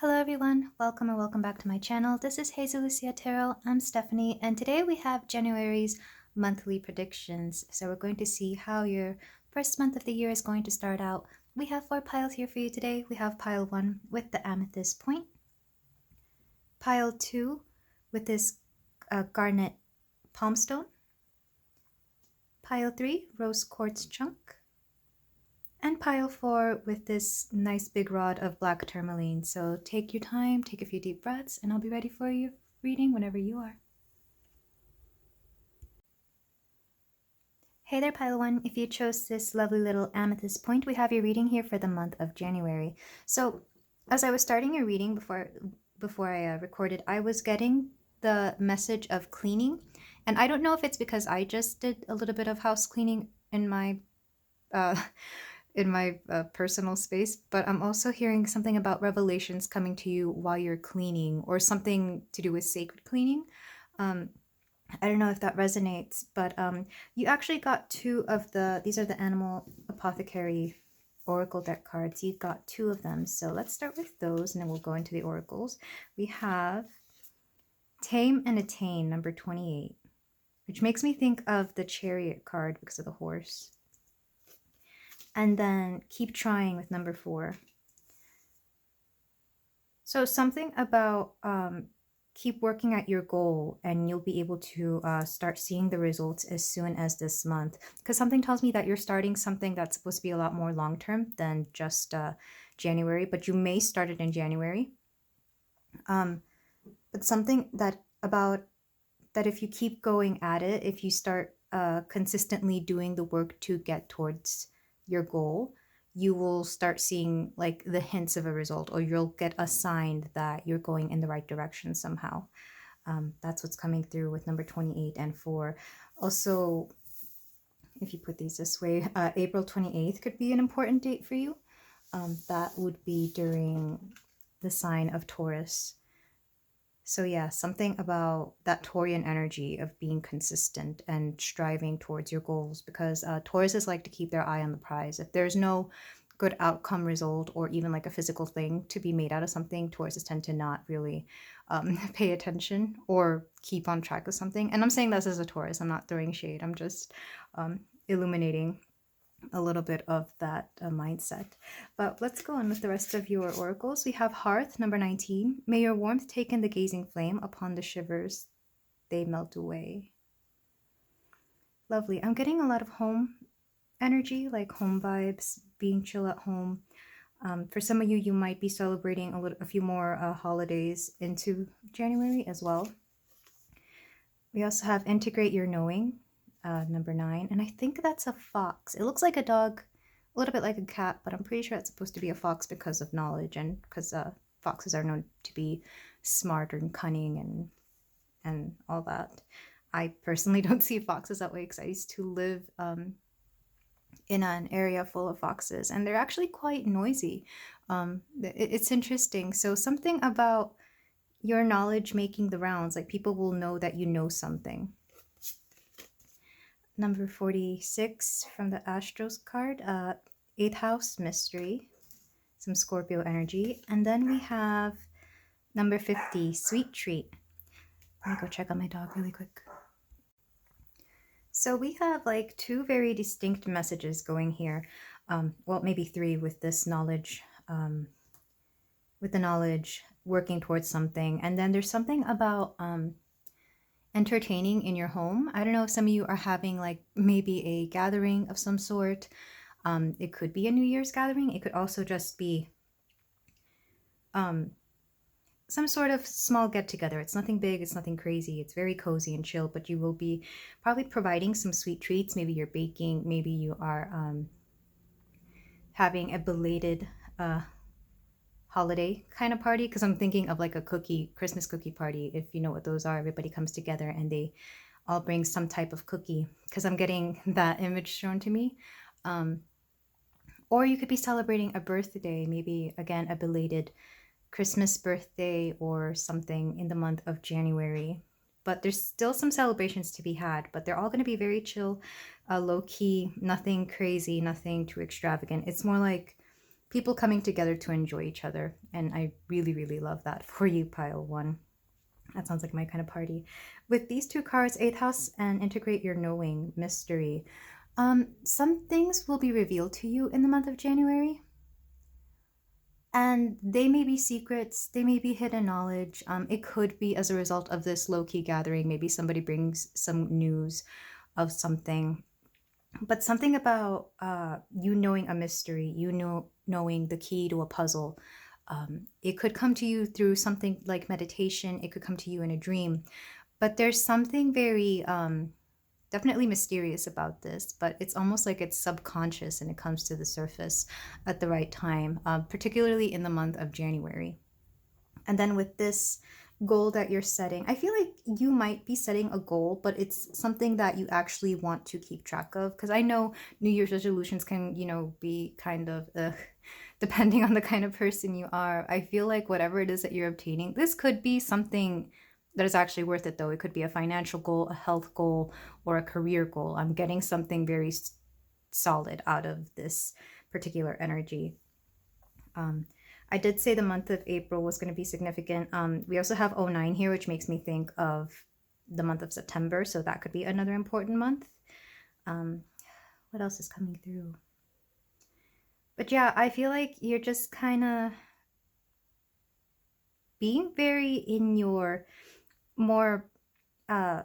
Hello everyone, welcome or welcome back to my channel. This is Hazel, Lucia Tarot. I'm Stephanie, and today we have January's monthly predictions. So we're going to see how your first month of the year is going to start out. We have 4 piles here for you today. We have pile 1 with the amethyst point, pile 2 with this garnet palm stone, pile 3 rose quartz chunk, and pile 4 with this nice big rod of black tourmaline. So take your time, take a few deep breaths, and I'll be ready for your reading whenever you are. Hey there, pile 1. If you chose this lovely little amethyst point, we have your reading here for the month of January. So as I was starting your reading before I recorded, I was getting the message of cleaning. And I don't know if it's because I just did a little bit of house cleaning in my personal space, but I'm also hearing something about revelations coming to you while you're cleaning, or something to do with sacred cleaning. I don't know if that resonates, but you actually got 2 of these are the Animal Apothecary Oracle deck cards. You got 2 of them, so let's start with those and then we'll go into the oracles. We have Tame and Attain, number 28, which makes me think of the Chariot card because of the horse. And then Keep Trying with number 4. So something about keep working at your goal and you'll be able to start seeing the results as soon as this month. Because something tells me that you're starting something that's supposed to be a lot more long-term than just January, but you may start it in January. But something that if you keep going at it, if you start consistently doing the work to get towards your goal, you will start seeing like the hints of a result, or you'll get a sign that you're going in the right direction somehow. That's what's coming through with number 28 and 4. Also, if you put these this way, April 28th could be an important date for you. That would be during the sign of Taurus. So yeah, something about that Taurian energy of being consistent and striving towards your goals, because Tauruses like to keep their eye on the prize. If there's no good outcome result or even like a physical thing to be made out of something, Tauruses tend to not really pay attention or keep on track of something. And I'm saying this as a Taurus, I'm not throwing shade, I'm just illuminating a little bit of that mindset. But let's go on with the rest of your oracles. We have Hearth, number 19. May your warmth take in the gazing flame, upon the shivers they melt away. Lovely. I'm getting a lot of home energy, like home vibes, being chill at home. For some of you, you might be celebrating a few more holidays into January as well. We also have Integrate Your Knowing, number 9, and I think that's a fox. It looks like a dog, a little bit like a cat, but I'm pretty sure it's supposed to be a fox because of knowledge, and because foxes are known to be smart and cunning and all that. I personally don't see foxes that way because I used to live in an area full of foxes, and they're actually quite noisy. It's interesting. So something about your knowledge making the rounds, like people will know that you know something. Number 46 from the Astros card, 8th house mystery, some Scorpio energy. And then we have number 50, Sweet Treat. Let me go check on my dog really quick. So we have like 2 very distinct messages going here. Well, maybe 3 with this knowledge, with the knowledge working towards something. And then there's something about entertaining in your home. I don't know if some of you are having like maybe a gathering of some sort. It could be a New Year's gathering. It could also just be some sort of small get-together. It's nothing big, it's nothing crazy, it's very cozy and chill, but you will be probably providing some sweet treats. Maybe you're baking, maybe you are having a belated holiday kind of party, because I'm thinking of like a Christmas cookie party. If you know what those are, everybody comes together and they all bring some type of cookie, because I'm getting that image shown to me. Or you could be celebrating a birthday, maybe again a belated Christmas birthday or something in the month of January. But there's still some celebrations to be had, but they're all going to be very chill, low-key, nothing crazy, nothing too extravagant. It's more like people coming together to enjoy each other. And I really, really love that for you, pile one. That sounds like my kind of party. With these two cards, 8th house and integrate your knowing, mystery. Some things will be revealed to you in the month of January. And they may be secrets, they may be hidden knowledge. It could be as a result of this low-key gathering. Maybe somebody brings some news of something. But something about you knowing a mystery, knowing the key to a puzzle. It could come to you through something like meditation. It could come to you in a dream. But there's something very definitely mysterious about this, but it's almost like it's subconscious and it comes to the surface at the right time, particularly in the month of January. And then with this goal that you're setting, I feel like you might be setting a goal, but it's something that you actually want to keep track of. Because I know New Year's resolutions can, be kind of, depending on the kind of person you are. I feel like whatever it is that you're obtaining, this could be something that is actually worth it, though. It could be a financial goal, a health goal, or a career goal. I'm getting something very solid out of this particular energy. I did say the month of April was going to be significant. We also have 09 here, which makes me think of the month of September, so that could be another important month. What else is coming through? But yeah, I feel like you're just kind of being very in your more, I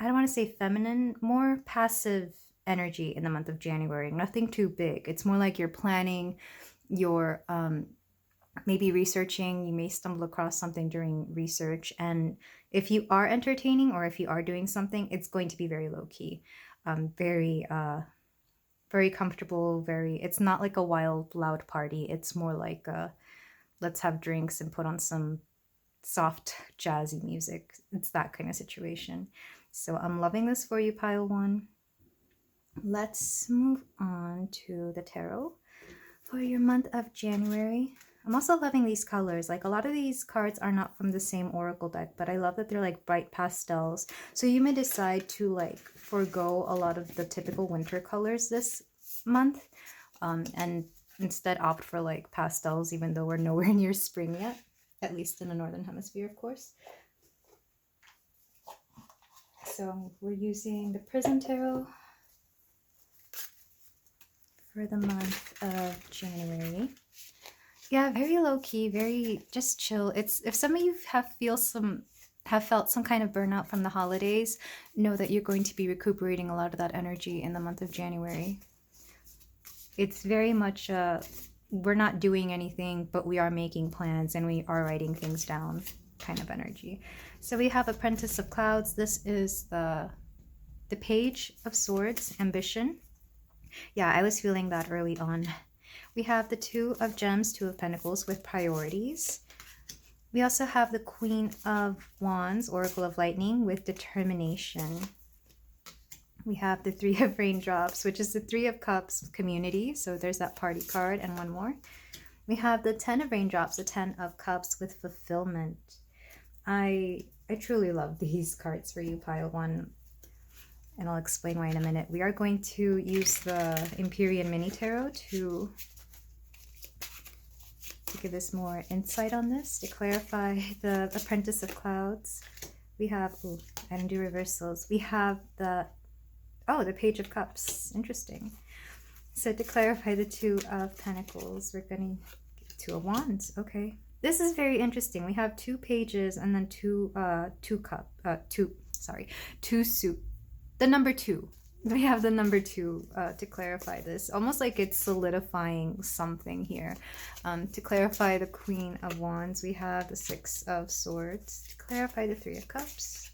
don't want to say feminine, more passive energy in the month of January. Nothing too big. It's more like you're planning, you're maybe researching. You may stumble across something during research. And if you are entertaining or if you are doing something, it's going to be very low key, very comfortable. It's not like a wild, loud party. It's more like let's have drinks and put on some soft jazzy music. It's that kind of situation. So I'm loving this for you, pile one. Let's move on to the tarot for your month of January. I'm also loving these colors. Like, a lot of these cards are not from the same oracle deck, but I love that they're like bright pastels. So you may decide to like forego a lot of the typical winter colors this month, and instead opt for like pastels, even though we're nowhere near spring yet. At least in the Northern Hemisphere, of course. So we're using the Prism Tarot for the month of January. Yeah, very low-key, very just chill. It's, if some of you have felt some kind of burnout from the holidays, know that you're going to be recuperating a lot of that energy in the month of January. It's very much we're not doing anything, but we are making plans and we are writing things down kind of energy. So we have Apprentice of Clouds. This is the Page of Swords, ambition. Yeah, I was feeling that early on. We have the Two of Gems, Two of Pentacles with priorities. We also have the Queen of Wands, Oracle of Lightning with determination. We have the Three of Raindrops, which is the Three of Cups, community. So there's that party card and one more. We have the 10 of Raindrops, the 10 of Cups with fulfillment. I truly love these cards for you, pile one, and I'll explain why in a minute. We are going to use the Empyrean Mini Tarot to give us more insight on this, to clarify the Apprentice of Clouds. We have, I didn't do reversals. We have the Page of Cups. Interesting. So to clarify the Two of Pentacles, we're going to get Two of Wands. Okay. This is very interesting. We have two pages and then two suit. The number 2. We have the number 2 to clarify this. Almost like it's solidifying something here. To clarify the Queen of Wands, we have the 6 of Swords. To clarify the 3 of Cups,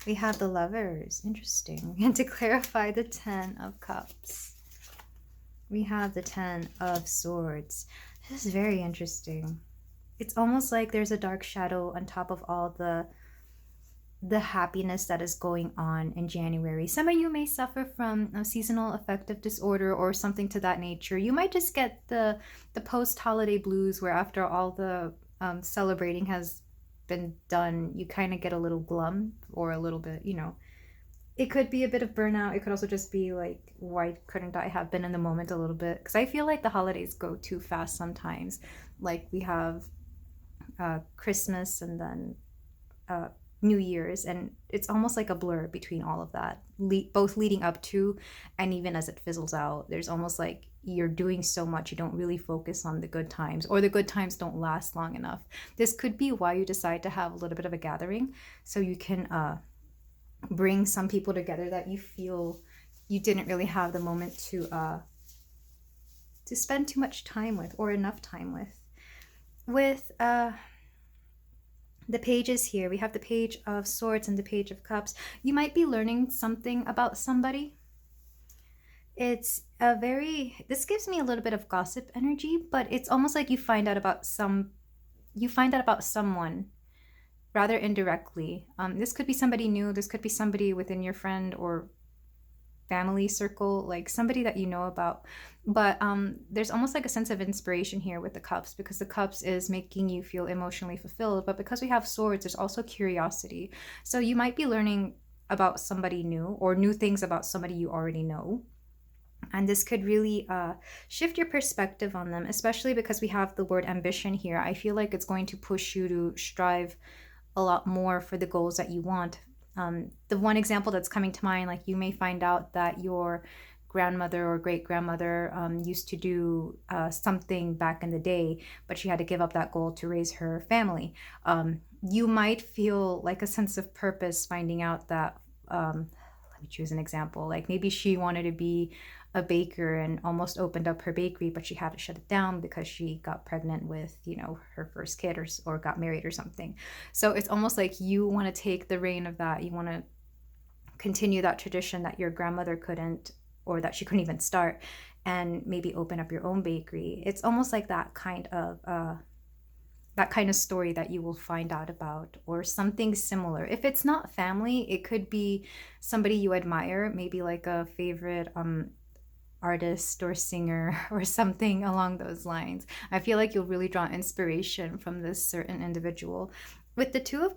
we have the Lovers. Interesting. And to clarify the 10 of Cups, we have the 10 of Swords. This is very interesting. It's almost like there's a dark shadow on top of all the happiness that is going on in January. Some of you may suffer from a seasonal affective disorder or something to that nature. You might just get the post-holiday blues, where after all the celebrating has been done, you kind of get a little glum or a little bit, It could be a bit of burnout. It could also just be like, why couldn't I have been in the moment a little bit? Because I feel like the holidays go too fast sometimes. Like we have Christmas and then uh, New Year's, and it's almost like a blur between all of that, both leading up to and even as it fizzles out. There's almost like you're doing so much, you don't really focus on the good times, or the good times don't last long enough. This could be why you decide to have a little bit of a gathering, so you can bring some people together that you feel you didn't really have the moment to spend too much time with or enough time with. With the pages here, we have the Page of Swords and the Page of Cups. You might be learning something about somebody. It's a very, this gives me a little bit of gossip energy, but it's almost like you find out about someone rather indirectly. This could be somebody new. This could be somebody within your friend or family circle, like somebody that you know about. But there's almost like a sense of inspiration here with the cups, because the cups is making you feel emotionally fulfilled. But because we have swords, there's also curiosity. So you might be learning about somebody new, or new things about somebody you already know. And this could really shift your perspective on them, especially because we have the word ambition here. I feel like it's going to push you to strive a lot more for the goals that you want. The one example that's coming to mind, like you may find out that your grandmother or great grandmother used to do something back in the day, but she had to give up that goal to raise her family. You might feel like a sense of purpose finding out that, let me choose an example, like maybe she wanted to be a baker and almost opened up her bakery, but she had to shut it down because she got pregnant with, her first kid, or got married or something. So it's almost like you want to take the reign of that. You want to continue that tradition that your grandmother couldn't, or that she couldn't even start, and maybe open up your own bakery. It's almost like that kind of story that you will find out about, or something similar. If it's not family, it could be somebody you admire, maybe like a favorite artist or singer or something along those lines. I feel like you'll really draw inspiration from this certain individual. With the Two of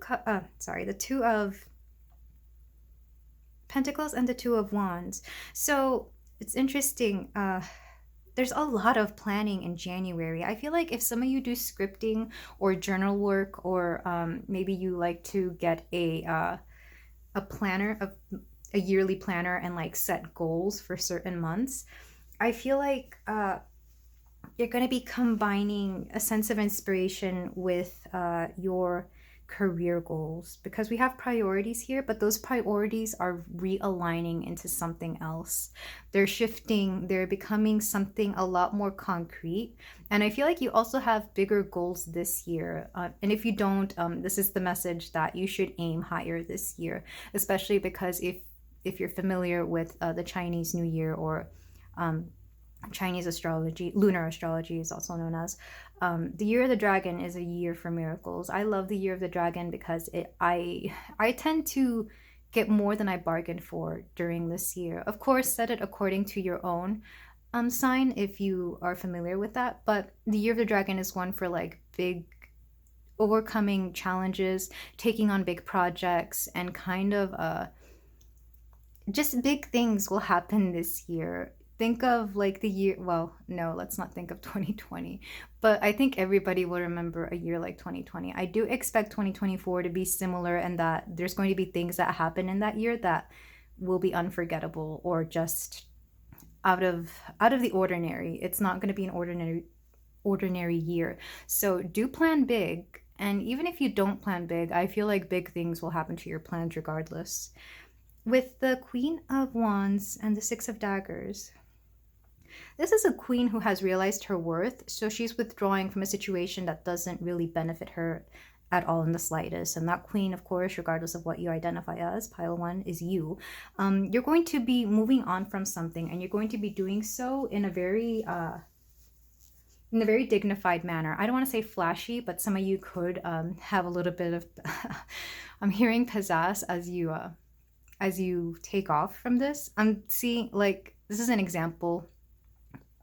Pentacles and the Two of Wands. So it's interesting. There's a lot of planning in January. I feel like if some of you do scripting or journal work, or maybe you like to get a planner, a yearly planner, and like set goals for certain months, I feel like you're going to be combining a sense of inspiration with your career goals, because we have priorities here, but those priorities are realigning into something else. They're shifting, they're becoming something a lot more concrete. And I feel like you also have bigger goals this year. And if you don't, this is the message that you should aim higher this year, especially because if you're familiar with the Chinese New Year, or Chinese astrology, lunar astrology is also known as, the Year of the Dragon is a year for miracles. I love the Year of the Dragon because I tend to get more than I bargained for during this year. Of course, set it according to your own sign if you are familiar with that. But the Year of the Dragon is one for like big overcoming challenges, taking on big projects, and kind of just big things will happen this year. Think of like the year, well, no, let's not think of 2020, but I think everybody will remember a year like 2020. I do expect 2024 to be similar, and that there's going to be things that happen in that year that will be unforgettable, or just out of the ordinary. It's not going to be an ordinary year. So do plan big, and even if you don't plan big, I feel like big things will happen to your plans regardless. With the Queen of Wands and the Six of Daggers, this is a queen who has realized her worth, so she's withdrawing from a situation that doesn't really benefit her at all in the slightest. And that queen, of course, regardless of what you identify as, pile one, is you. You're going to be moving on from something, and you're going to be doing so in a very dignified manner. I don't want to say flashy, but some of you could have a little bit of I'm hearing pizzazz as you take off from this. I'm seeing, like, this is an example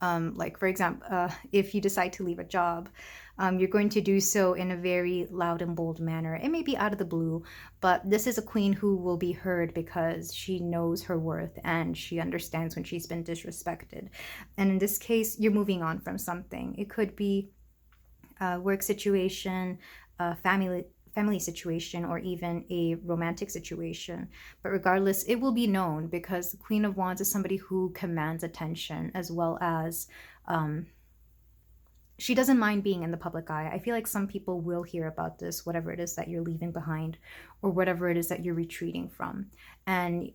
Like, for example, if you decide to leave a job, you're going to do so in a very loud and bold manner. It may be out of the blue, but this is a queen who will be heard because she knows her worth and she understands when she's been disrespected. And in this case, you're moving on from something. It could be a work situation, a family situation, or even a romantic situation. But regardless, it will be known because the Queen of Wands is somebody who commands attention, as well as she doesn't mind being in the public eye. I feel like some people will hear about this, whatever it is that you're leaving behind or whatever it is that you're retreating from. And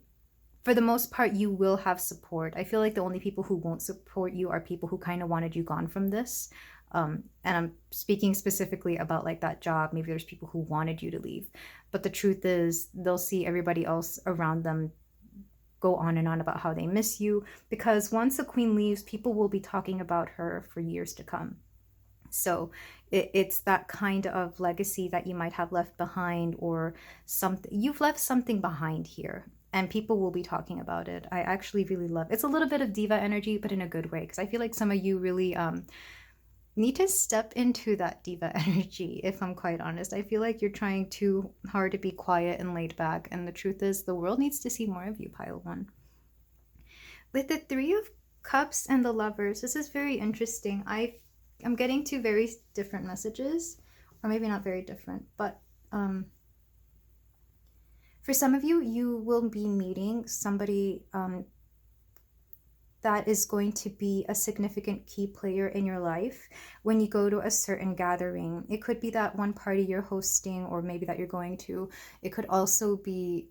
for the most part, you will have support. I feel like the only people who won't support you are people who kind of wanted you gone from this. And I'm speaking specifically about like that job. Maybe there's people who wanted you to leave. But the truth is, they'll see everybody else around them go on and on about how they miss you. Because once the queen leaves, people will be talking about her for years to come. So it's that kind of legacy that you might have left behind, or something. You've left something behind here, and people will be talking about it. I actually really love it's a little bit of diva energy, but in a good way, because I feel like some of you really need to step into that diva energy. If I'm quite honest, I feel like you're trying too hard to be quiet and laid back, and the truth is the world needs to see more of you, pile one. With the Three of Cups and the Lovers, this is very interesting. I'm getting two very different messages, or maybe not very different, but for some of you, you will be meeting somebody that is going to be a significant key player in your life when you go to a certain gathering. It could be that one party you're hosting, or maybe that you're going to. It could also be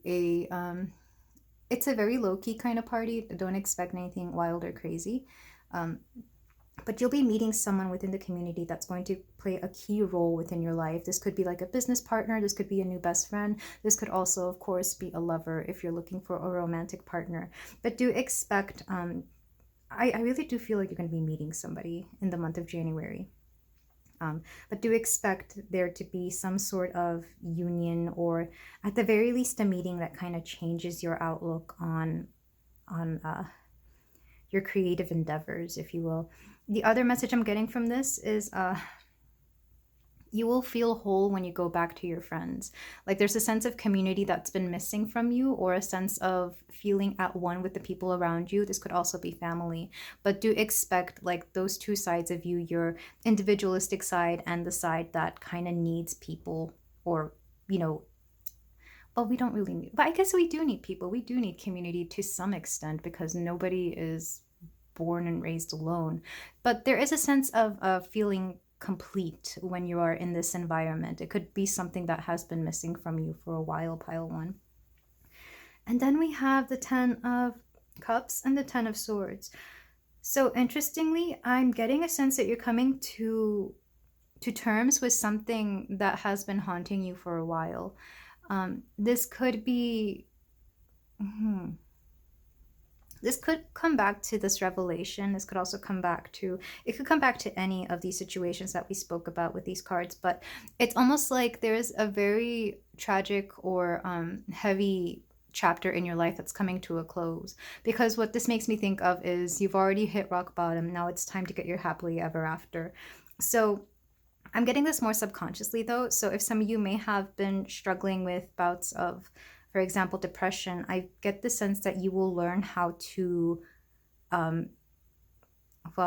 it's a very low-key kind of party. Don't expect anything wild or crazy. But you'll be meeting someone within the community that's going to play a key role within your life. This could be like a business partner. This could be a new best friend. This could also, of course, be a lover if you're looking for a romantic partner. But do expect, I really do feel like you're going to be meeting somebody in the month of January. But do expect there to be some sort of union, or at the very least a meeting that kind of changes your outlook on your creative endeavors, if you will. The other message I'm getting from this is you will feel whole when you go back to your friends. Like there's a sense of community that's been missing from you, or a sense of feeling at one with the people around you. This could also be family, but do expect like those two sides of you, your individualistic side and the side that kind of needs people, or, you know, well, we don't really need, but I guess we do need people. We do need community to some extent, because nobody is born and raised alone. But there is a sense of feeling complete when you are in this environment. It could be something that has been missing from you for a while, pile one. And then we have the Ten of Cups and the Ten of Swords. So interestingly, I'm getting a sense that you're coming to terms with something that has been haunting you for a while. This could be this could come back to this revelation. This could also come back to, it could come back to any of these situations that we spoke about with these cards, but it's almost like there's a very tragic or heavy chapter in your life that's coming to a close. Because what this makes me think of is you've already hit rock bottom. Now it's time to get your happily ever after. So I'm getting this more subconsciously though. So if some of you may have been struggling with bouts of, for example, depression, I get the sense that you will learn how to, well,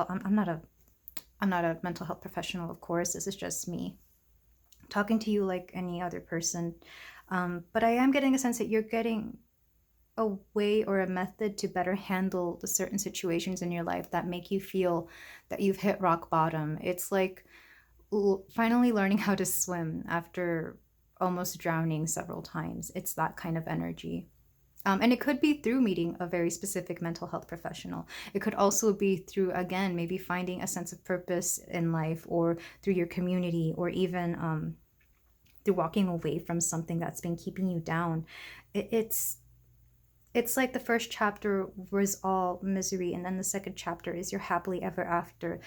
I'm not a mental health professional, of course. This is just me talking to you like any other person. But I am getting a sense that you're getting a way or a method to better handle the certain situations in your life that make you feel that you've hit rock bottom. It's like finally learning how to swim after almost drowning several times. It's that kind of energy. And it could be through meeting a very specific mental health professional. It could also be through, again, maybe finding a sense of purpose in life, or through your community, or even through walking away from something that's been keeping you down. It's like the first chapter was all misery, and then the second chapter is your happily ever after.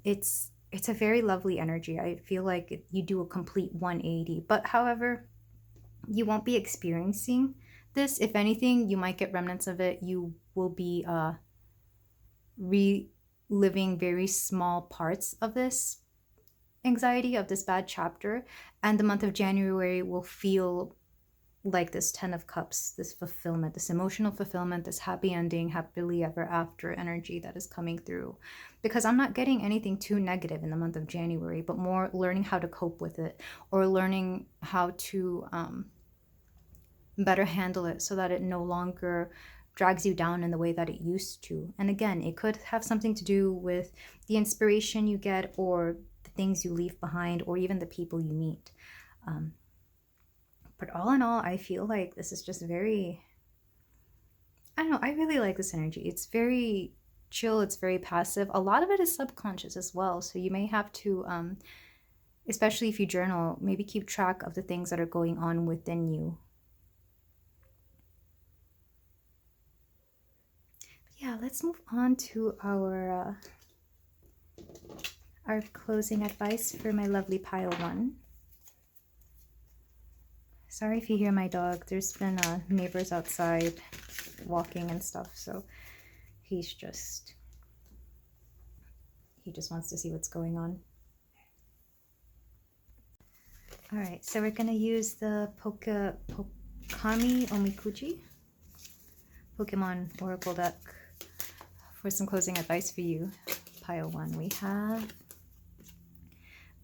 It's a very lovely energy. I feel like you do a complete 180. But however, you won't be experiencing this. If anything, you might get remnants of it. You will be living very small parts of this anxiety, of this bad chapter. And the month of January will feel like this 10 of cups, this fulfillment, this emotional fulfillment, this happy ending, happily ever after energy that is coming through. Because I'm not getting anything too negative in the month of January, but more learning how to cope with it, or learning how to better handle it so that it no longer drags you down in the way that it used to. And again, it could have something to do with the inspiration you get, or the things you leave behind, or even the people you meet. But all in all, I feel like this is just very, I don't know, I really like this energy. It's very chill, it's very passive. A lot of it is subconscious as well. So you may have to, especially if you journal, maybe keep track of the things that are going on within you. Yeah, let's move on to our closing advice for my lovely pile one. Sorry if you hear my dog. There's been neighbors outside walking and stuff, so he just wants to see what's going on. All right, so we're gonna use the Pokami Omikuji Pokemon Oracle deck for some closing advice for you. Pile one, we have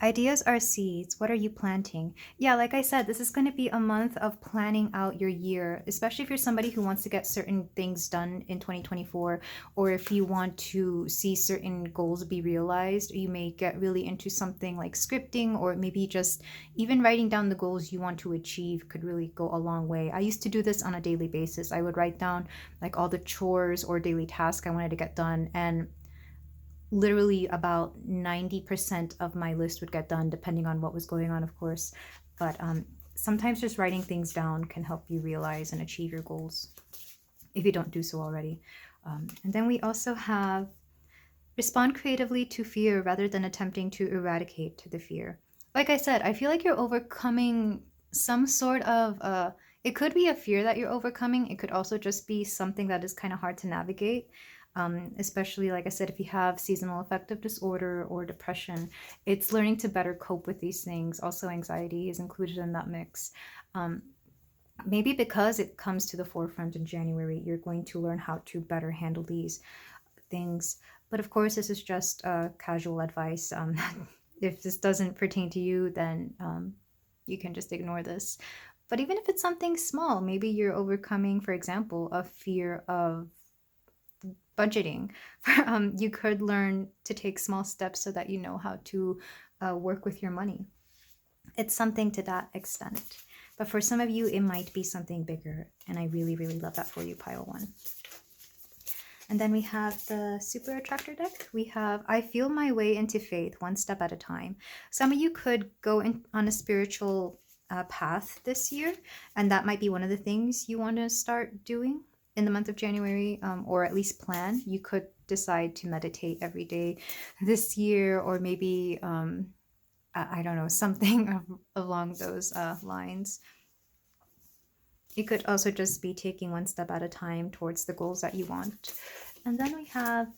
ideas are seeds. What are you planting? Yeah, like I said, this is going to be a month of planning out your year, especially if you're somebody who wants to get certain things done in 2024, or if you want to see certain goals be realized. You may get really into something like scripting, or maybe just even writing down the goals you want to achieve could really go a long way. I used to do this on a daily basis. I would write down like all the chores or daily tasks I wanted to get done, and literally about 90% of my list would get done, depending on what was going on, of course. But sometimes just writing things down can help you realize and achieve your goals, if you don't do so already. And then we also have respond creatively to fear rather than attempting to eradicate the fear. Like I said, I feel like you're overcoming some sort of, it could be a fear that you're overcoming. It could also just be something that is kind of hard to navigate. Especially, like I said, if you have seasonal affective disorder or depression, it's learning to better cope with these things. Also, anxiety is included in that mix. Maybe because it comes to the forefront in January, you're going to learn how to better handle these things. But of course, this is just casual advice. If this doesn't pertain to you, then you can just ignore this. But even if it's something small, maybe you're overcoming, for example, a fear of budgeting. You could learn to take small steps so that you know how to work with your money. It's something to that extent. But for some of you, it might be something bigger. And I really, really love that for you, pile one. And then we have the Super Attractor deck. We have I Feel My Way into Faith, one step at a time. Some of you could go on a spiritual path this year, and that might be one of the things you want to start doing in the month of January, or at least plan. You could decide to meditate every day this year, or maybe, I don't know, something along those lines. It could also just be taking one step at a time towards the goals that you want. And then we have,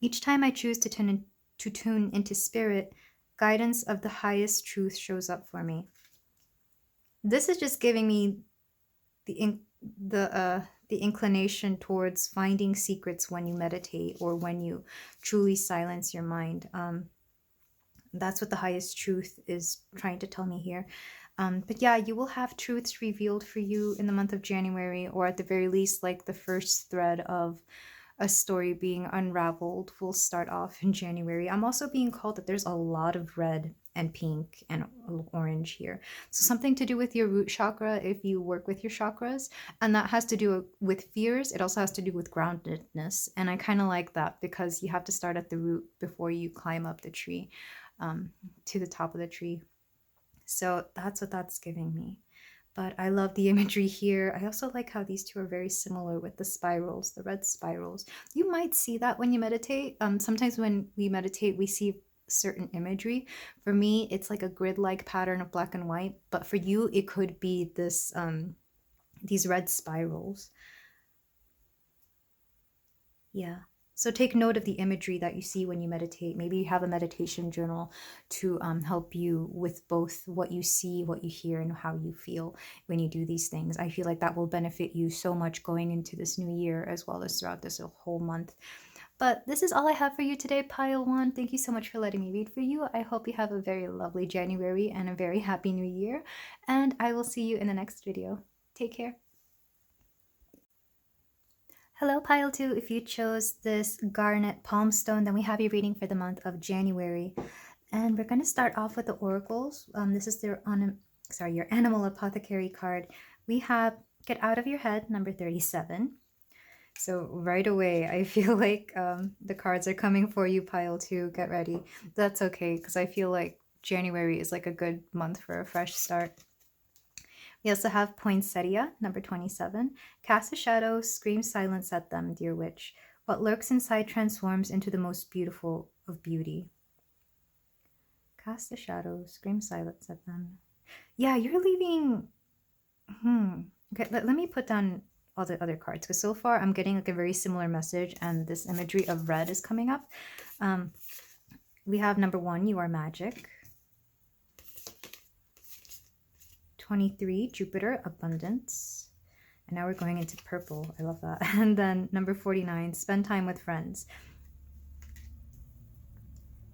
each time I choose to tune into spirit, guidance of the highest truth shows up for me. This is just giving me the inclination towards finding secrets when you meditate, or when you truly silence your mind. That's what the highest truth is trying to tell me here. But yeah, you will have truths revealed for you in the month of January, or at the very least, like the first thread of a story being unraveled will start off in January. I'm also being called that there's a lot of red and pink and orange here. So something to do with your root chakra if you work with your chakras. And that has to do with fears. It also has to do with groundedness. And I kind of like that, because you have to start at the root before you climb up the tree, to the top of the tree. So that's what that's giving me. But I love the imagery here. I also like how these two are very similar with the spirals, the red spirals. You might see that when you meditate. Sometimes when we meditate, we see certain imagery. For me, it's like a grid-like pattern of black and white. But for you, it could be this these red spirals. Yeah. So take note of the imagery that you see when you meditate. Maybe you have a meditation journal to help you with both what you see, what you hear, and how you feel when you do these things. I feel like that will benefit you so much going into this new year, as well as throughout this whole month. But this is all I have for you today, Pile 1. Thank you so much for letting me read for you. I hope you have a very lovely January and a very happy new year. And I will see you in the next video. Take care. Hello, Pile 2. If you chose this garnet palm stone, then we have your reading for the month of January. And we're going to start off with the oracles. This is your animal apothecary card. We have Get Out of Your Head, number 37. So right away, I feel like the cards are coming for you, Pile 2. Get ready. That's okay, because I feel like January is like a good month for a fresh start. We also have Poinsettia, number 27. Cast a shadow, scream silence at them, dear witch. What lurks inside transforms into the most beautiful of beauty. Cast a shadow, scream silence at them. Yeah, you're leaving... Okay, let me put down all the other cards, because so far I'm getting like a very similar message, and this imagery of red is coming up. We have number 1, you are magic. 23, Jupiter, abundance. And now we're going into purple. I love that. And then number 49, spend time with friends.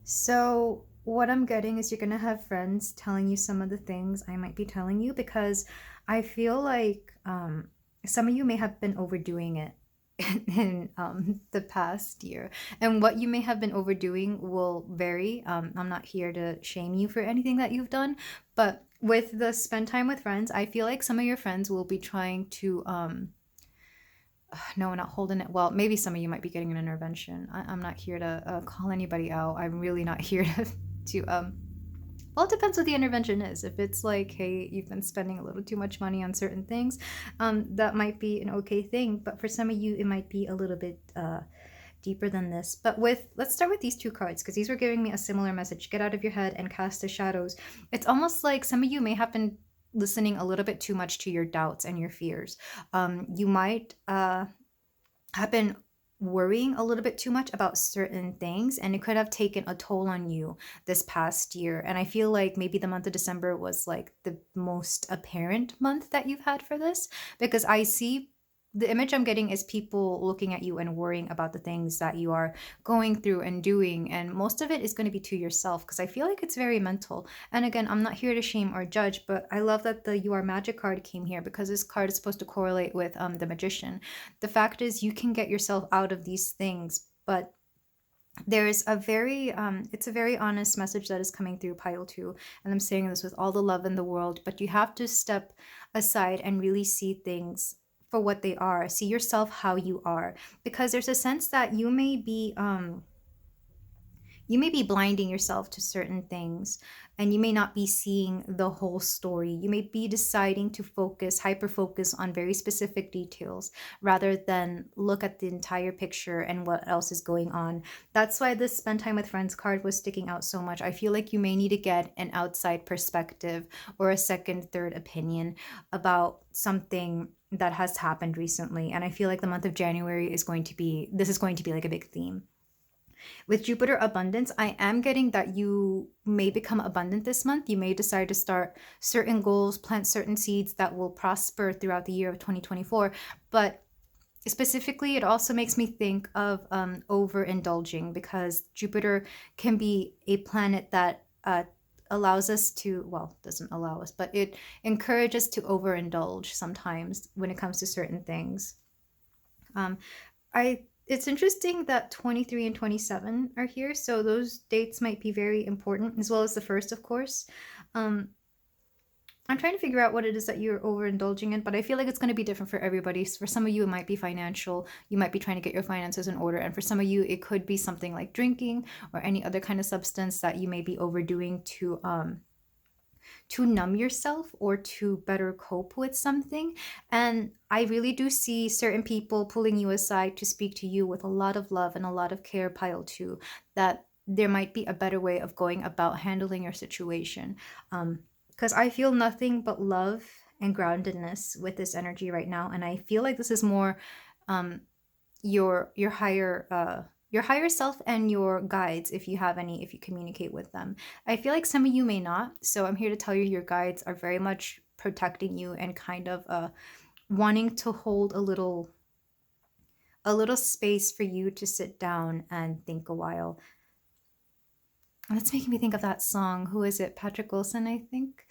So what I'm getting is you're going to have friends telling you some of the things I might be telling you, because I feel like some of you may have been overdoing it in the past year, and what you may have been overdoing will vary. I'm not here to shame you for anything that you've done, but with the spend time with friends, I feel like some of your friends will be trying to no, not holding it well. Maybe some of you might be getting an intervention. I'm not here to call anybody out. I'm really not here to well, it depends what the intervention is. If it's like, hey, you've been spending a little too much money on certain things, that might be an okay thing. But for some of you, it might be a little bit deeper than this. But let's start with these 2 cards, because these were giving me a similar message. Get out of your head and cast the shadows. It's almost like some of you may have been listening a little bit too much to your doubts and your fears. You might have been worrying a little bit too much about certain things, and it could have taken a toll on you this past year. And I feel like maybe the month of December was like the most apparent month that you've had for this, because I see the image I'm getting is people looking at you and worrying about the things that you are going through and doing, and most of it is going to be to yourself, because I feel like it's very mental. And again, I'm not here to shame or judge, but I love that the You Are Magic card came here, because this card is supposed to correlate with the Magician. The fact is, you can get yourself out of these things, but there's a very it's a very honest message that is coming through, Pile 2, and I'm saying this with all the love in the world, but you have to step aside and really see things for what they are. See yourself how you are, because there's a sense that you may be blinding yourself to certain things, and you may not be seeing the whole story. You may be deciding to hyper focus on very specific details rather than look at the entire picture and what else is going on. That's why this spend time with friends card was sticking out so much. I feel like you may need to get an outside perspective or a second, third opinion about something that has happened recently. And I feel like the month of January is going to be like a big theme. With Jupiter abundance, I am getting that you may become abundant this month. You may decide to start certain goals, plant certain seeds that will prosper throughout the year of 2024. But specifically, it also makes me think of overindulging, because Jupiter can be a planet that allows us to, well, doesn't allow us, but it encourages to overindulge sometimes when it comes to certain things. It's interesting that 23 and 27 are here, so those dates might be very important, as well as the first, of course. I'm trying to figure out what it is that you're overindulging in, but I feel like it's going to be different for everybody. For some of you, it might be financial. You might be trying to get your finances in order. And for some of you, it could be something like drinking or any other kind of substance that you may be overdoing to numb yourself or to better cope with something. And I really do see certain people pulling you aside to speak to you with a lot of love and a lot of care, Pile 2, that there might be a better way of going about handling your situation. Because I feel nothing but love and groundedness with this energy right now. And I feel like this is more your higher your higher self and your guides, if you have any, if you communicate with them. I feel like some of you may not, so I'm here to tell you your guides are very much protecting you and kind of wanting to hold a little space for you to sit down and think a while. And that's making me think of that song. Who is it? Patrick Wilson, I think.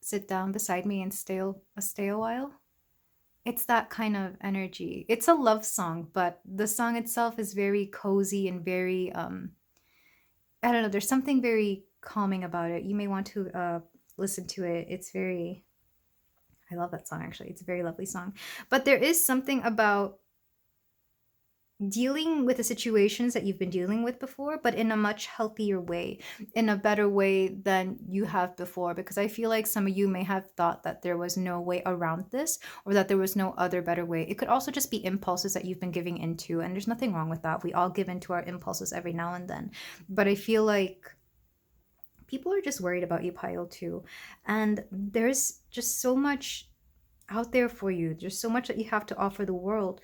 Sit down beside me and stay a while. It's that kind of energy. It's a love song, but the song itself is very cozy and very I don't know, there's something very calming about it. You may want to listen to it. It's very, I love that song actually. It's a very lovely song. But there is something about dealing with the situations that you've been dealing with before, but in a much healthier way, in a better way than you have before. Because I feel like some of you may have thought that there was no way around this, or that there was no other better way. It could also just be impulses that you've been giving into, and there's nothing wrong with that. We all give into our impulses every now and then. But I feel like people are just worried about you, Pile, too. And there's just so much out there for you. There's so much that you have to offer the world.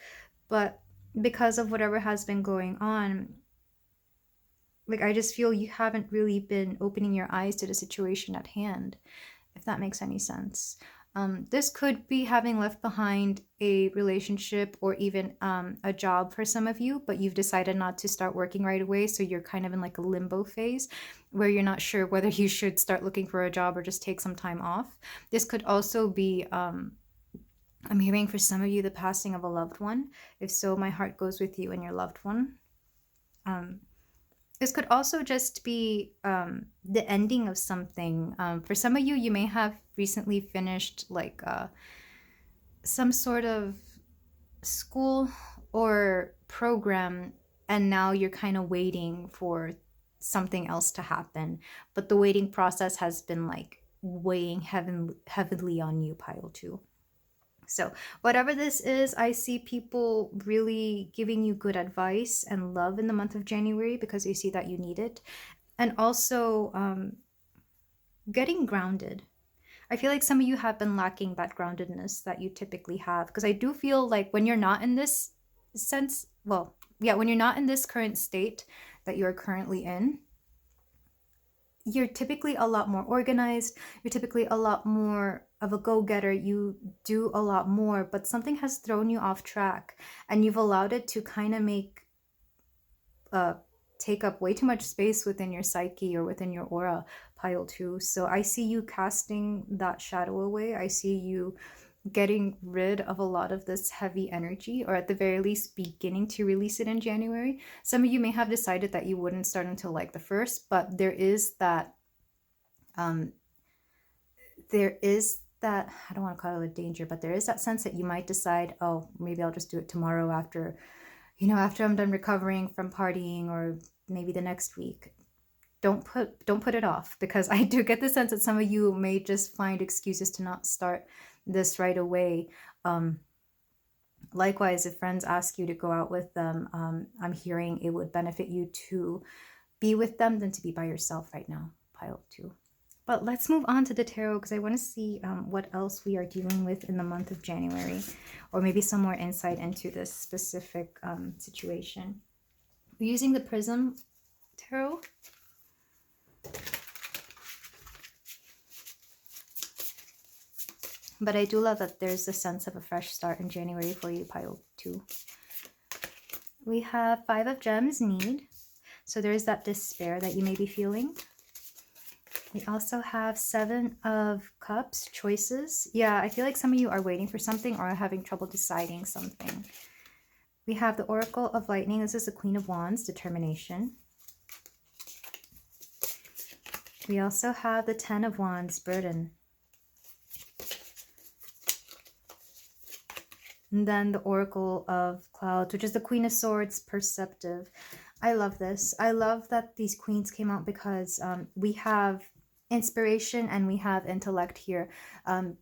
But because of whatever has been going on, like, I just feel you haven't really been opening your eyes to the situation at hand, if that makes any sense. This could be having left behind a relationship or even a job for some of you, but you've decided not to start working right away. So you're kind of in like a limbo phase where you're not sure whether you should start looking for a job or just take some time off. This could also be I'm hearing for some of you the passing of a loved one. If so, my heart goes with you and your loved one. This could also just be the ending of something. For some of you, you may have recently finished like some sort of school or program, and now you're kind of waiting for something else to happen. But the waiting process has been like weighing heavily on you, Pile 2. So whatever this is, I see people really giving you good advice and love in the month of January because they see that you need it. And also getting grounded. I feel like some of you have been lacking that groundedness that you typically have, because I do feel like when you're not in this sense, well, yeah, when you're not in this current state that you're currently in, you're typically a lot more organized. You're typically a lot more of a go-getter. You do a lot more, but something has thrown you off track and you've allowed it to kind of take up way too much space within your psyche or within your aura, Pile 2. So I see you casting that shadow away. I see you getting rid of a lot of this heavy energy, or at the very least beginning to release it in January. Some of you may have decided that you wouldn't start until like the 1st, but there is that I don't want to call it a danger, but there is that sense that you might decide, oh, maybe I'll just do it tomorrow after I'm done recovering from partying, or maybe the next week. Don't put it off, because I do get the sense that some of you may just find excuses to not start this right away. Likewise, if friends ask you to go out with them, I'm hearing it would benefit you to be with them than to be by yourself right now, Pile 2. But let's move on to the tarot, because I want to see what else we are dealing with in the month of January, or maybe some more insight into this specific situation. We're using the Prism Tarot. But I do love that there's a sense of a fresh start in January for you, Pile 2. We have 5 of Gems, need. So there's that despair that you may be feeling. We also have 7 of Cups, choices. Yeah, I feel like some of you are waiting for something or are having trouble deciding something. We have the Oracle of Lightning. This is the Queen of Wands, determination. We also have the 10 of Wands, burden. And then the Oracle of Clouds, which is the Queen of Swords, perceptive. I love this. I love that these queens came out, because we have inspiration and we have intellect here.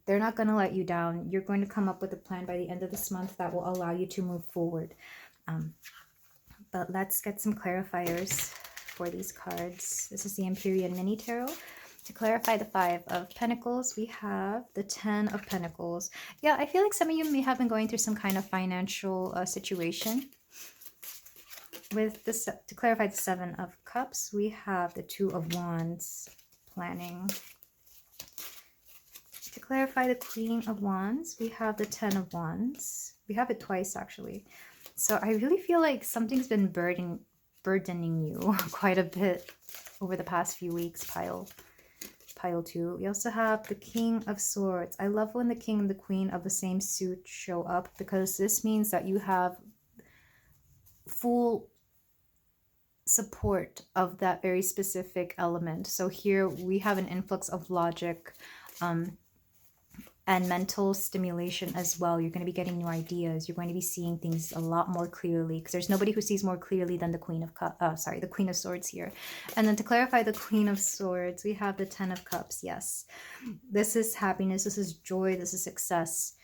They're not going to let you down. You're going to come up with a plan by the end of this month that will allow you to move forward. But let's get some clarifiers for these cards. This is the Empyrean Mini Tarot. To clarify the 5 of Pentacles, we have the 10 of Pentacles. Yeah, I feel like some of you may have been going through some kind of financial situation. with this, to clarify the Seven of Cups, we have the Two of Wands, planning. To clarify the Queen of Wands, we have the Ten of Wands. We have it twice, actually. So I really feel like something's been burdening you quite a bit over the past few weeks, pile 2. We also have the King of Swords. I love when the King and the Queen of the same suit show up, because this means that you have full support of that very specific element. So here we have an influx of logic and mental stimulation as well. You're going to be getting new ideas. You're going to be seeing things a lot more clearly, because there's nobody who sees more clearly than the Queen of the Queen of Swords here. And then to clarify the Queen of Swords, we have the Ten of Cups. Yes, this is happiness, this is joy, this is success.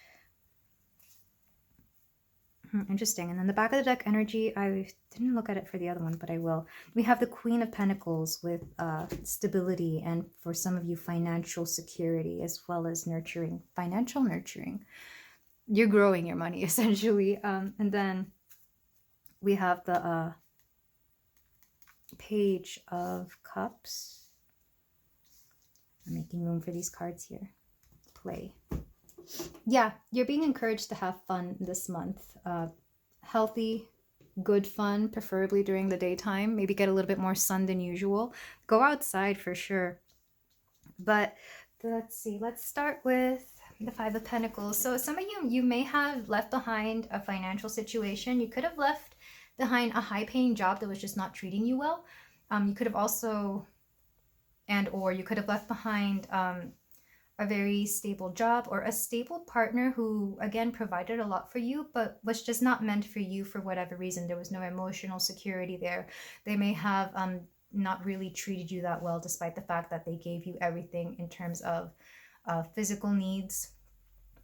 Interesting. And then the back of the deck energy, I didn't look at it for the other one, but I will. We have the Queen of Pentacles with stability, and for some of you, financial security, as well as nurturing, financial nurturing. You're growing your money, essentially. And then we have the Page of Cups. I'm making room for these cards here. Play. Yeah, you're being encouraged to have fun this month. Healthy, good fun, preferably during the daytime. Maybe get a little bit more sun than usual. Go outside for sure. But let's see. Let's start with the Five of Pentacles. So some of you may have left behind a financial situation. You could have left behind a high-paying job that was just not treating you well. You could have also, or you could have left behind a very stable job, or a stable partner who, again, provided a lot for you, but was just not meant for you for whatever reason. There was no emotional security there. They may have not really treated you that well, despite the fact that they gave you everything in terms of physical needs,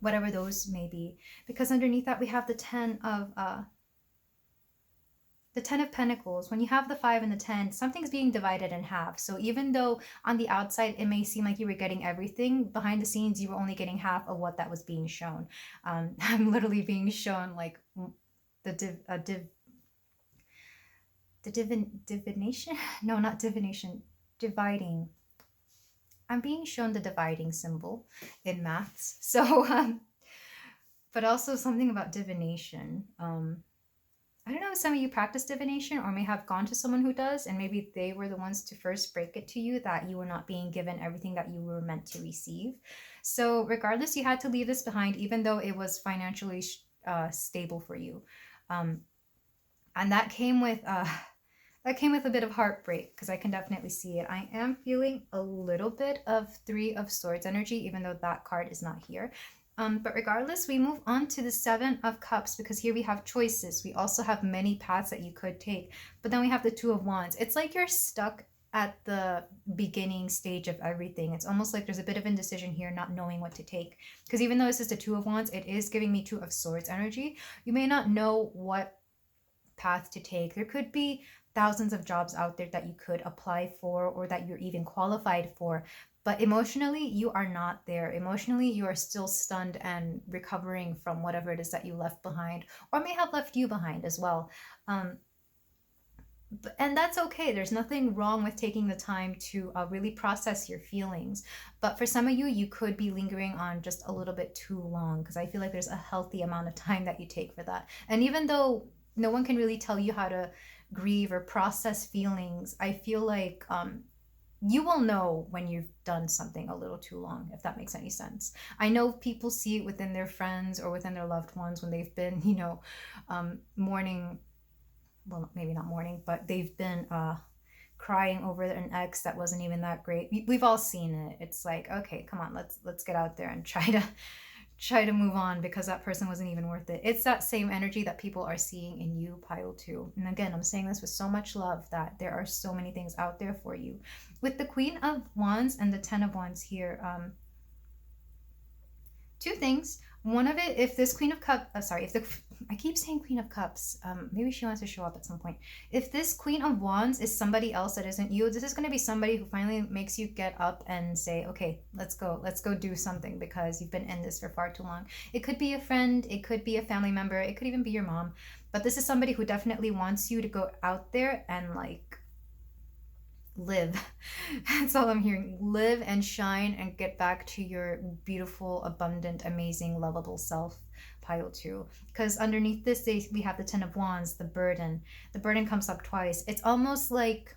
whatever those may be. Because underneath that, we have the Ten of Pentacles. When you have the 5 and the 10, something's being divided in half. So even though on the outside it may seem like you were getting everything, behind the scenes you were only getting half of what that was being shown. I'm literally being shown like divination? No, not divination. Dividing. I'm being shown the dividing symbol in maths. So, but also something about divination. I don't know if some of you practice divination or may have gone to someone who does, and maybe they were the ones to first break it to you that you were not being given everything that you were meant to receive. So regardless, you had to leave this behind, even though it was financially stable for you. And that came with a bit of heartbreak, because I can definitely see it. I am feeling a little bit of Three of Swords energy, even though that card is not here. But regardless, we move on to the Seven of Cups, because here we have choices. We also have many paths that you could take. But then we have the Two of Wands. It's like you're stuck at the beginning stage of everything. It's almost like there's a bit of indecision here, not knowing what to take. Because even though this is the Two of Wands, it is giving me Two of Swords energy. You may not know what path to take. There could be thousands of jobs out there that you could apply for, or that you're even qualified for. But emotionally, you are not there. Emotionally, you are still stunned and recovering from whatever it is that you left behind, or may have left you behind as well. And that's okay. There's nothing wrong with taking the time to really process your feelings. But for some of you, you could be lingering on just a little bit too long, because I feel like there's a healthy amount of time that you take for that. And even though no one can really tell you how to grieve or process feelings, I feel like you will know when you've done something a little too long, if that makes any sense. I know people see it within their friends or within their loved ones when they've been, mourning, well, maybe not mourning, but they've been crying over an ex that wasn't even that great. We've all seen it. It's like, okay, come on, let's get out there and try to move on, because that person wasn't even worth it. It's that same energy that people are seeing in you, pile 2. And again, I'm saying this with so much love, that there are so many things out there for you. With the Queen of Wands and the Ten of Wands here, two things. One of it, if this Queen of Cups, sorry, if the, I keep saying Queen of Cups, maybe she wants to show up at some point. If this Queen of Wands is somebody else that isn't you, this is going to be somebody who finally makes you get up and say, okay, let's go do something, because you've been in this for far too long. It could be a friend, it could be a family member, it could even be your mom, but this is somebody who definitely wants you to go out there and like live. That's all I'm hearing. Live and shine and get back to your beautiful, abundant, amazing, lovable self, pile 2. Because underneath this, we have the 10 of Wands, the burden. The burden comes up twice. It's almost like,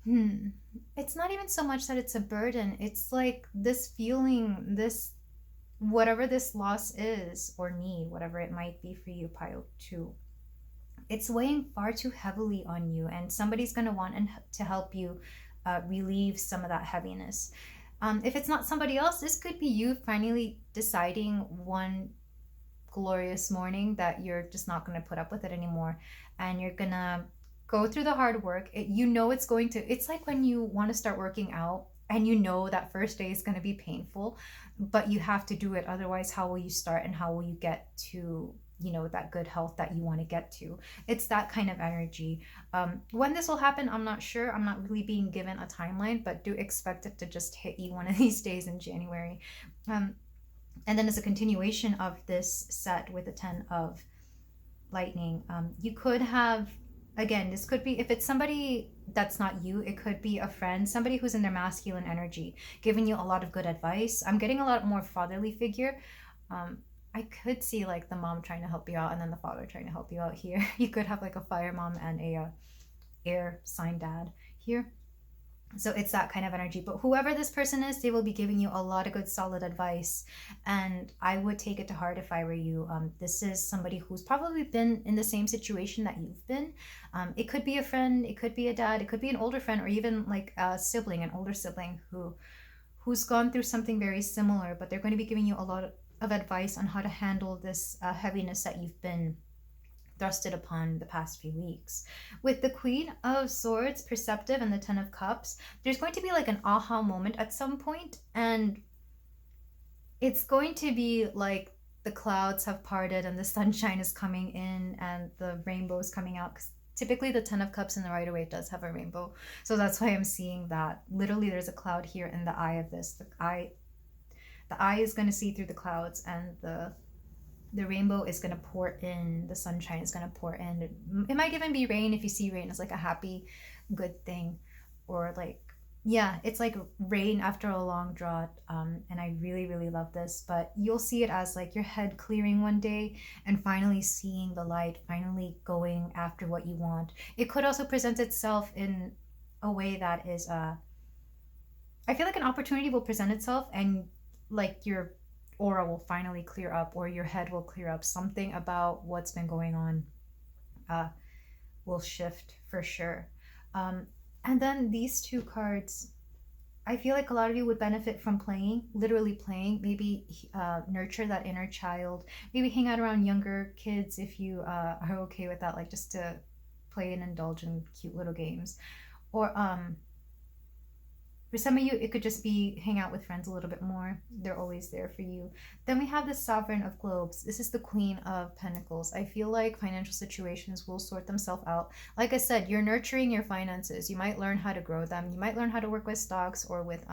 it's not even so much that it's a burden. It's like this feeling, this, whatever this loss is or need, whatever it might be for you, pile 2. It's weighing far too heavily on you, and somebody's going to want to help you relieve some of that heaviness. If it's not somebody else, this could be you finally deciding one glorious morning that you're just not going to put up with it anymore, and you're going to go through the hard work. It's like when you want to start working out and you know that first day is going to be painful, but you have to do it. Otherwise, how will you start and how will you get to that good health that you want to get to? It's that kind of energy. When this will happen, I'm not sure. I'm not really being given a timeline, but do expect it to just hit you one of these days in January. And then as a continuation of this set with the 10 of lightning, you could have, again, this could be, if it's somebody that's not you, it could be a friend, somebody who's in their masculine energy, giving you a lot of good advice. I'm getting a lot more fatherly figure. I could see like the mom trying to help you out and then the father trying to help you out here. You could have like a fire mom and a air sign dad here. So it's that kind of energy. But whoever this person is, they will be giving you a lot of good solid advice, and I would take it to heart if I were you. This is somebody who's probably been in the same situation that you've been. It could be a friend, it could be a dad, it could be an older friend, or even like a sibling, an older sibling who's gone through something very similar, but they're going to be giving you a lot of advice on how to handle this heaviness that you've been thrusted upon the past few weeks. With the Queen of Swords, Perceptive, and the 10 of Cups, there's going to be like an aha moment at some point, and it's going to be like the clouds have parted and the sunshine is coming in and the rainbow is coming out, because typically the 10 of Cups in the Rider-Waite does have a rainbow. So that's why I'm seeing that. Literally there's a cloud here in the eye of this. The eye is going to see through the clouds, and the rainbow is going to pour in. The sunshine is going to pour in. It might even be rain if you see rain as like a happy, good thing. Or like, yeah, it's like rain after a long drought. And I really, really love this. But you'll see it as like your head clearing one day and finally seeing the light, finally going after what you want. It could also present itself in a way that is, I feel like an opportunity will present itself, and like your aura will finally clear up, or your head will clear up. Something about what's been going on will shift for sure. And then these two cards, I feel like a lot of you would benefit from playing, literally playing. Maybe nurture that inner child. Maybe hang out around younger kids if you are okay with that, like just to play and indulge in cute little games. Or for some of you, it could just be hang out with friends a little bit more. They're always there for you. Then we have the Sovereign of Globes. This is the Queen of Pentacles. I feel like financial situations will sort themselves out. Like I said, you're nurturing your finances. You might learn how to grow them. You might learn how to work with stocks or with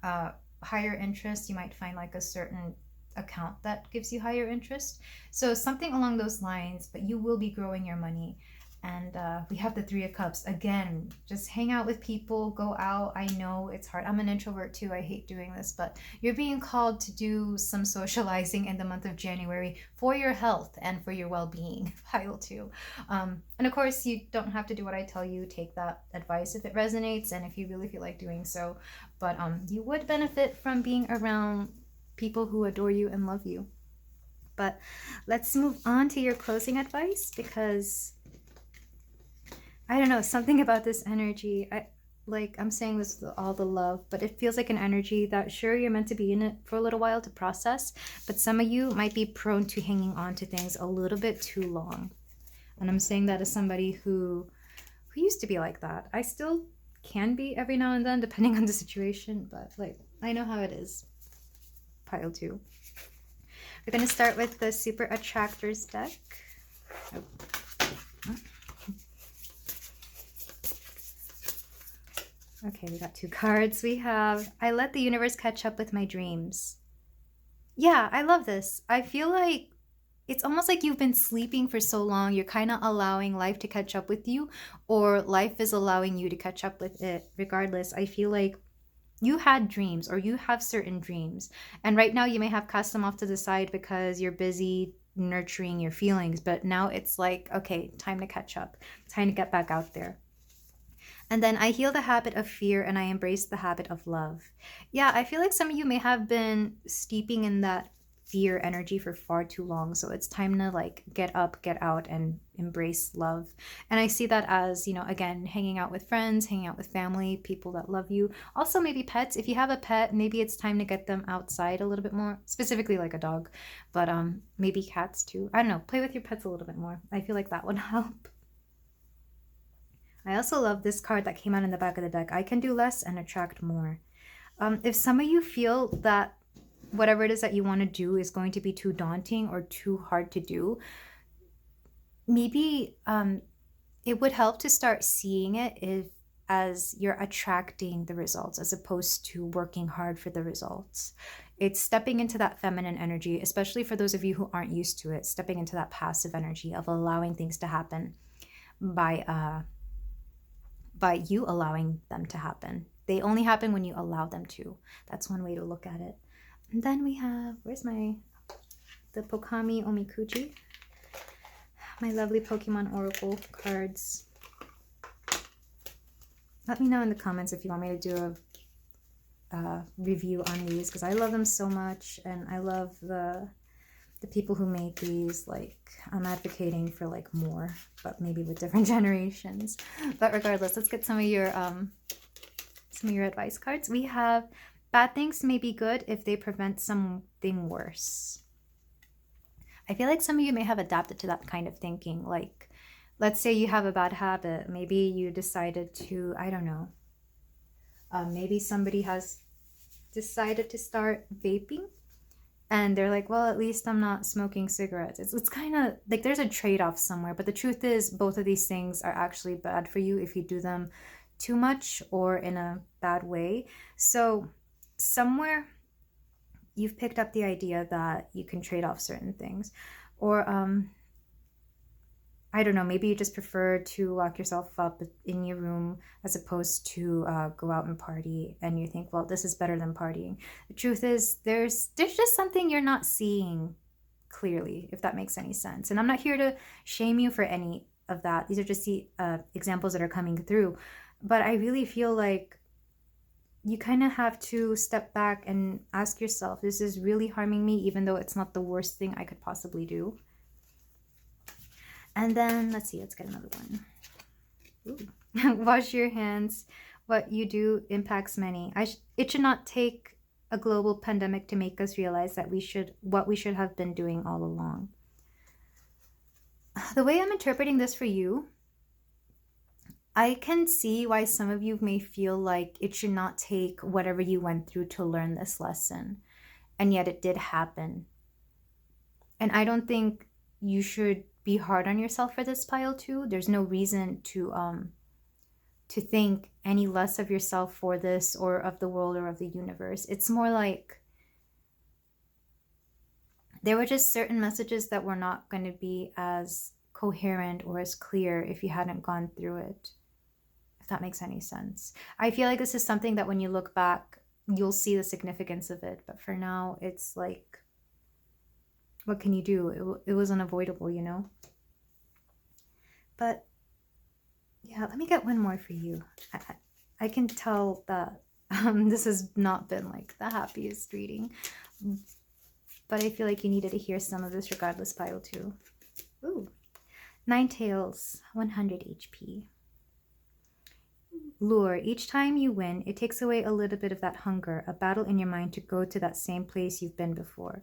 higher interest. You might find like a certain account that gives you higher interest. So something along those lines, but you will be growing your money. And we have the 3 of Cups. Again, just hang out with people, go out. I know it's hard. I'm an introvert too. I hate doing this, but you're being called to do some socializing in the month of January for your health and for your well-being, pile 2. And of course, you don't have to do what I tell you. Take that advice if it resonates and if you really feel like doing so. But you would benefit from being around people who adore you and love you. But let's move on to your closing advice, because I don't know, something about this energy, I'm saying this with all the love, but it feels like an energy that, sure, you're meant to be in it for a little while to process, but some of you might be prone to hanging on to things a little bit too long. And I'm saying that as somebody who used to be like that. I still can be every now and then, depending on the situation, but like, I know how it is. pile 2. We're going to start with the Super Attractors deck. Oh. Okay, we got 2 cards. We have, I let the universe catch up with my dreams. Yeah, I love this. I feel like it's almost like you've been sleeping for so long, you're kind of allowing life to catch up with you, or life is allowing you to catch up with it. Regardless, I feel like you had dreams, or you have certain dreams. And right now you may have cast them off to the side because you're busy nurturing your feelings. But now it's like, okay, time to catch up. Time to get back out there. And then I heal the habit of fear and I embrace the habit of love. Yeah, I feel like some of you may have been steeping in that fear energy for far too long. So it's time to like get up, get out, and embrace love. And I see that as, you know, again, hanging out with friends, hanging out with family, people that love you. Also maybe pets. If you have a pet, maybe it's time to get them outside a little bit more, specifically like a dog, but maybe cats too. I don't know, play with your pets a little bit more. I feel like that would help. I also love this card that came out in the back of the deck. I can do less and attract more. If some of you feel that whatever it is that you want to do is going to be too daunting or too hard to do, maybe it would help to start seeing it as you're attracting the results as opposed to working hard for the results. It's stepping into that feminine energy, especially for those of you who aren't used to it, stepping into that passive energy of allowing things to happen by you allowing them to happen. They only happen when you allow them to. That's one way to look at it. And then we have, the Pokami Omikuji, my lovely Pokemon Oracle cards. Let me know in the comments if you want me to do a review on these, because I love them so much, and I love the people who made these. Like, I'm advocating for like more, but maybe with different generations. But regardless, let's get some of your advice cards. We have, bad things may be good if they prevent something worse. I feel like some of you may have adapted to that kind of thinking. Like, let's say you have a bad habit. Maybe you decided to, I don't know, maybe somebody has decided to start vaping. And they're like, well, at least I'm not smoking cigarettes. It's kind of like there's a trade-off somewhere. But the truth is, both of these things are actually bad for you if you do them too much or in a bad way. So somewhere you've picked up the idea that you can trade off certain things. Or I don't know, maybe you just prefer to lock yourself up in your room as opposed to go out and party, and you think, well, this is better than partying. The truth is, there's just something you're not seeing clearly, if that makes any sense. And I'm not here to shame you for any of that. These are just the examples that are coming through. But I really feel like you kind of have to step back and ask yourself, this is really harming me, even though it's not the worst thing I could possibly do. And then, let's see, let's get another one. Ooh. Wash your hands. What you do impacts many. It should not take a global pandemic to make us realize that what we should have been doing all along. The way I'm interpreting this for you, I can see why some of you may feel like it should not take whatever you went through to learn this lesson. And yet it did happen. And I don't think you should be hard on yourself for this, pile 2. There's no reason to think any less of yourself for this, or of the world, or of the universe. It's more like there were just certain messages that were not going to be as coherent or as clear if you hadn't gone through it, if that makes any sense. I feel like this is something that when you look back, you'll see the significance of it. But for now, it's like, what can you do? It was unavoidable, you know? But yeah, let me get one more for you. I can tell that this has not been like the happiest reading, but I feel like you needed to hear some of this regardless, pile 2. Ooh. 9 tails, 100 HP. Lure. Each time you win, it takes away a little bit of that hunger, a battle in your mind to go to that same place you've been before.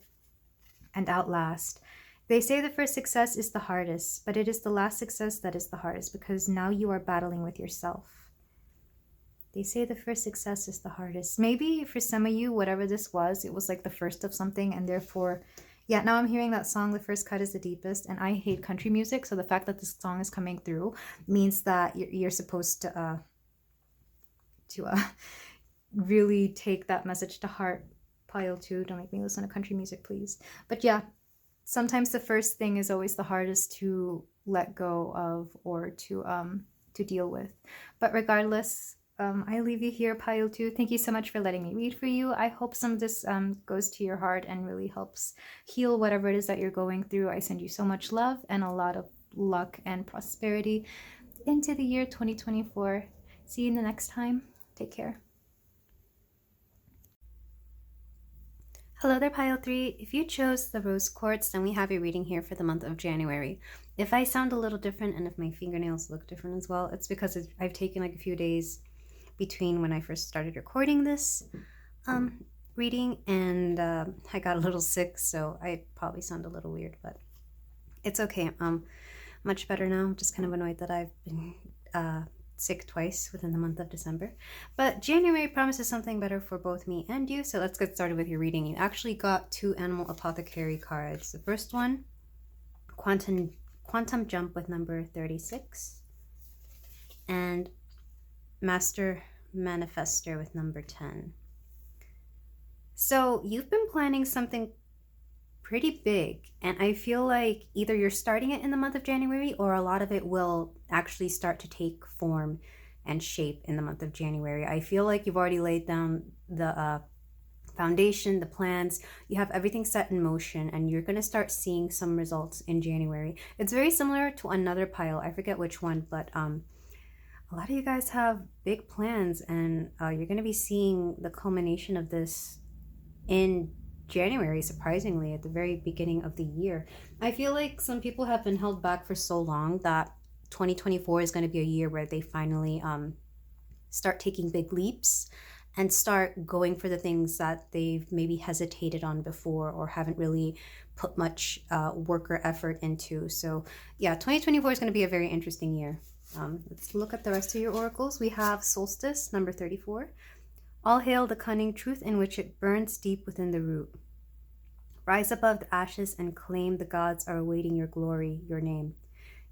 And outlast. They say the first success is the hardest, but it is the last success that is the hardest, because now you are battling with yourself. They say the first success is the hardest. Maybe for some of you, whatever this was, it was like the first of something, and therefore, yeah, now I'm hearing that song, The First Cut is the Deepest, and I hate country music, so the fact that this song is coming through means that you're supposed to really take that message to heart. Pile 2, don't make me listen to country music, please. But yeah, sometimes the first thing is always the hardest to let go of or to deal with. But regardless, I leave you here, Pile 2. Thank you so much for letting me read for you. I hope some of this goes to your heart and really helps heal whatever it is that you're going through. I send you so much love and a lot of luck and prosperity into the year 2024. See you in the next time. Take care. Hello there, Pile 3. If you chose the rose quartz, then we have your reading here for the month of January. If I sound a little different and if my fingernails look different as well, it's because I've taken like a few days between when I first started recording this reading and I got a little sick, so I probably sound a little weird, but it's okay. Much better now. I'm just kind of annoyed that I've been sick twice within the month of December. But January promises something better for both me and you, so let's get started with your reading. You actually got 2 Animal Apothecary cards. The first one, Quantum Jump with number 36, and Master Manifester with number 10. So you've been planning something pretty big, and I feel like either you're starting it in the month of January or a lot of it will actually start to take form and shape in the month of January. I feel like you've already laid down the foundation, the plans, you have everything set in motion, and you're going to start seeing some results in January. It's very similar to another pile, I forget which one, but a lot of you guys have big plans, and you're going to be seeing the culmination of this in January, surprisingly, at the very beginning of the year. I feel like some people have been held back for so long that 2024 is going to be a year where they finally start taking big leaps and start going for the things that they've maybe hesitated on before or haven't really put much work or effort into. So yeah, 2024 is going to be a very interesting year. Let's look at the rest of your oracles. We have Solstice, number 34. All hail the cunning truth in which it burns deep within the root. Rise above the ashes and claim the gods are awaiting your glory, your name.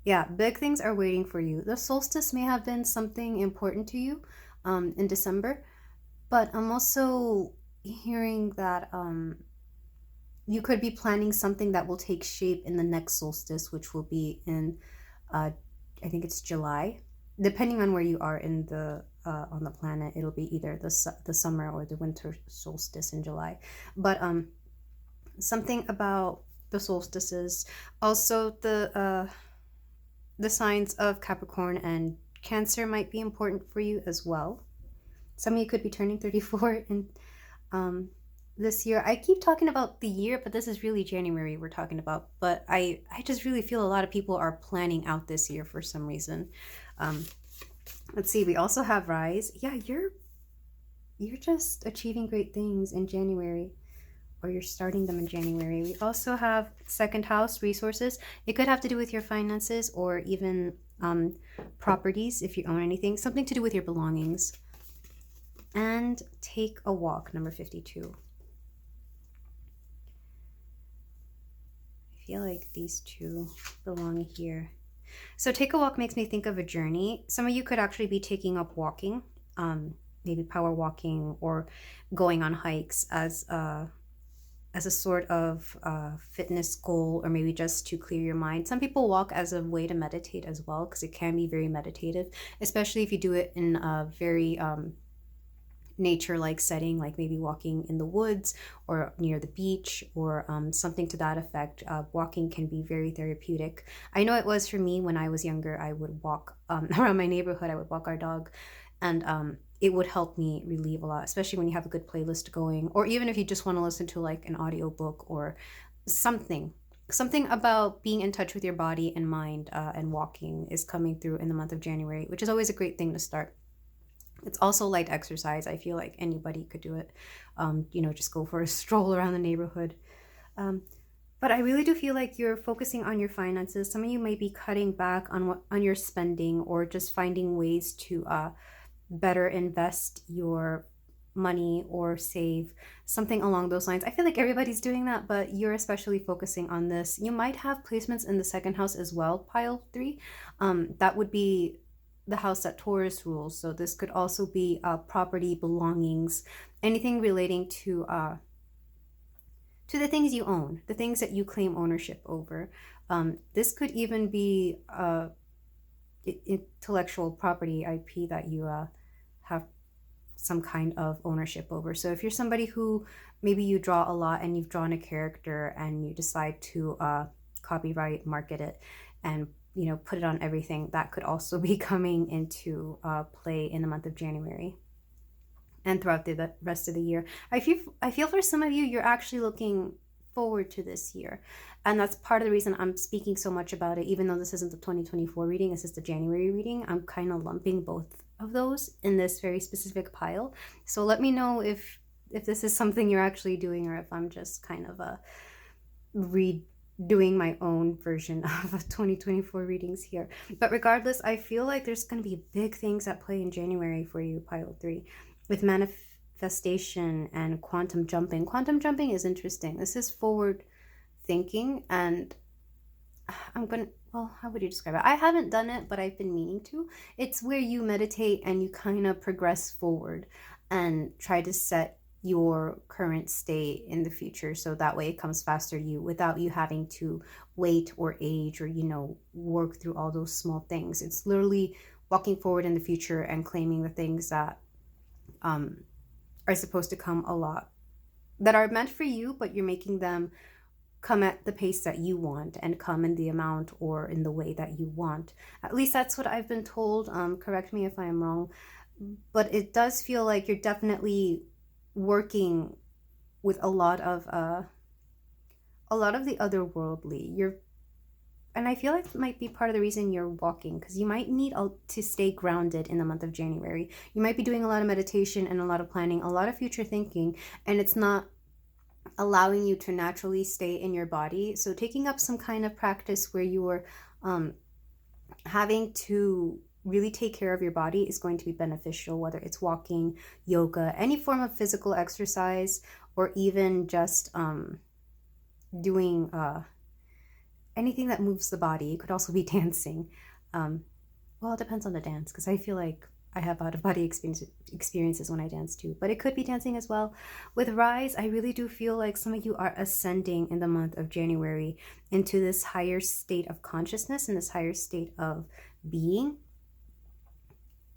Yeah, big things are waiting for you. The solstice may have been something important to you in December, but I'm also hearing that you could be planning something that will take shape in the next solstice, which will be in, I think it's July. Depending on where you are in the on the planet, it'll be either the summer or the winter solstice in July. But something about the solstices, also the signs of Capricorn and Cancer might be important for you as well. Some of you could be turning 34 in this year. I keep talking about the year, but this is really January we're talking about. But I just really feel a lot of people are planning out this year for some reason. Let's see, we also have Rise. Yeah, you're just achieving great things in January, or you're starting them in January. We also have Second House, Resources. It could have to do with your finances or even properties if you own anything, something to do with your belongings. And Take a Walk, number 52. I feel like these two belong here. So Take a Walk makes me think of a journey. Some of you could actually be taking up walking, maybe power walking or going on hikes as a sort of fitness goal, or maybe just to clear your mind. Some people walk as a way to meditate as well, because it can be very meditative, especially if you do it in a very nature-like setting, like maybe walking in the woods or near the beach or something to that effect. Walking can be very therapeutic. I know it was for me when I was younger. I would walk around my neighborhood. I would walk our dog, and it would help me relieve a lot, especially when you have a good playlist going, or even if you just want to listen to like an audiobook or something about being in touch with your body and mind, and walking is coming through in the month of January, which is always a great thing to start. It's also light exercise. I feel like anybody could do it. Just go for a stroll around the neighborhood. But I really do feel like you're focusing on your finances. Some of you might be cutting back on your spending, or just finding ways to better invest your money or save, something along those lines. I feel like everybody's doing that, but you're especially focusing on this. You might have placements in the second house as well, pile 3. That would be the house that Taurus rules. So this could also be property, belongings, anything relating to the things you own, the things that you claim ownership over. This could even be intellectual property, IP, that you have some kind of ownership over. So if you're somebody who maybe you draw a lot and you've drawn a character and you decide to copyright, market it, and put it on everything, that could also be coming into play in the month of January and throughout the rest of the year. I feel for some of you, you're actually looking forward to this year. And that's part of the reason I'm speaking so much about it, even though this isn't the 2024 reading, this is the January reading. I'm kind of lumping both of those in this very specific pile. So let me know if this is something you're actually doing, or if I'm just kind of redoing my own version of 2024 readings here. But regardless, I feel like there's going to be big things at play in January for you, pile 3, with manifestation and quantum jumping. Quantum jumping is interesting. This is forward thinking, and how would you describe it? I haven't done it, but I've been meaning to. It's where you meditate and you kind of progress forward and try to set your current state in the future, so that way it comes faster to you without you having to wait or age or work through all those small things. It's literally walking forward in the future and claiming the things that are supposed to come a lot, that are meant for you, but you're making them come at the pace that you want and come in the amount or in the way that you want. At least that's what I've been told. Correct me if I'm wrong, but it does feel like you're definitely working with a lot of the otherworldly. And I feel like it might be part of the reason you're walking, because you might need to stay grounded in the month of January. You might be doing a lot of meditation and a lot of planning, a lot of future thinking, and it's not allowing you to naturally stay in your body. So taking up some kind of practice where you are having to really take care of your body is going to be beneficial, whether it's walking, yoga, any form of physical exercise, or even just doing anything that moves the body. It could also be dancing. Well, it depends on the dance, because I feel like I have out-of-body experiences when I dance too, but it could be dancing as well. With Rise, I really do feel like some of you are ascending in the month of January into this higher state of consciousness and this higher state of being.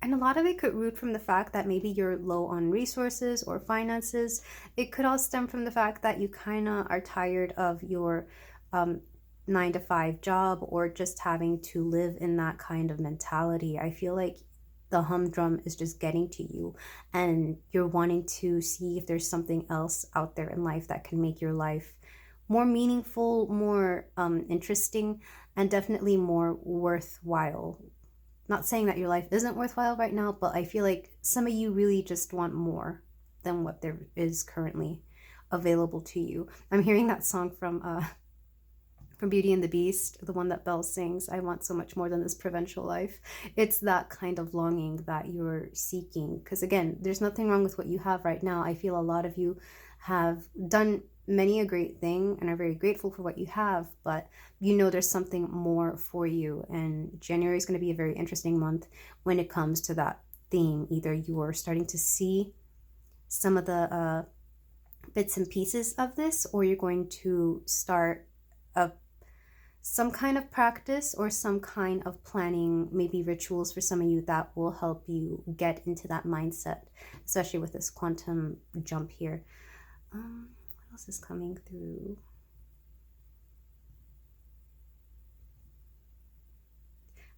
And a lot of it could root from the fact that maybe you're low on resources or finances. It could all stem from the fact that you kind of are tired of your 9-to-5 job, or just having to live in that kind of mentality. I feel like the humdrum is just getting to you, and you're wanting to see if there's something else out there in life that can make your life more meaningful, more interesting, and definitely more worthwhile. Not saying that your life isn't worthwhile right now, but I feel like some of you really just want more than what there is currently available to you. I'm hearing that song from Beauty and the Beast, the one that Belle sings, I want so much more than this provincial life. It's that kind of longing that you're seeking, because again, there's nothing wrong with what you have right now. I feel a lot of you have done many a great thing and are very grateful for what you have, but there's something more for you. And January is going to be a very interesting month when it comes to that theme. Either you're starting to see some of the bits and pieces of this, or you're going to start some kind of practice or some kind of planning, maybe rituals for some of you that will help you get into that mindset, especially with this quantum jump here. What else is coming through?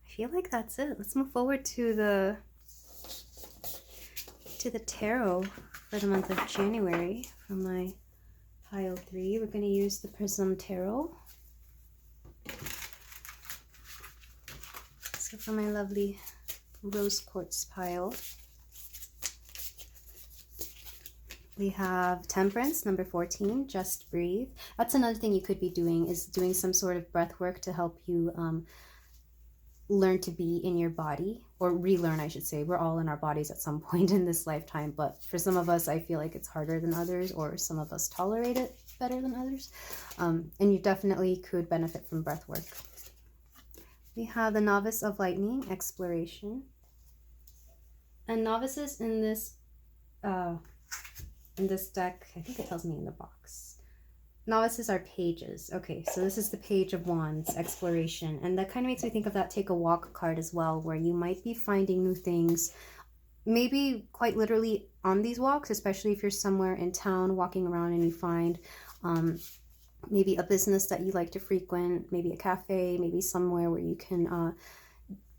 I feel like that's it. Let's move forward to the tarot for the month of January from my pile 3. We're going to use the Prism Tarot. So for my lovely rose quartz pile, we have Temperance, number 14, just breathe. That's another thing you could be doing, is doing some sort of breath work to help you learn to be in your body, or relearn, I should say. We're all in our bodies at some point in this lifetime, but for some of us, I feel like it's harder than others, or some of us tolerate it better than others. And you definitely could benefit from breath work. We have the Novice of Lightning, Exploration. And novices in this deck, I think it tells me in the box. Novices are pages. Okay, so this is the Page of Wands, Exploration. And that kind of makes me think of that Take a Walk card as well, where you might be finding new things, maybe quite literally on these walks, especially if you're somewhere in town walking around and you find maybe a business that you like to frequent, maybe a cafe, maybe somewhere where you can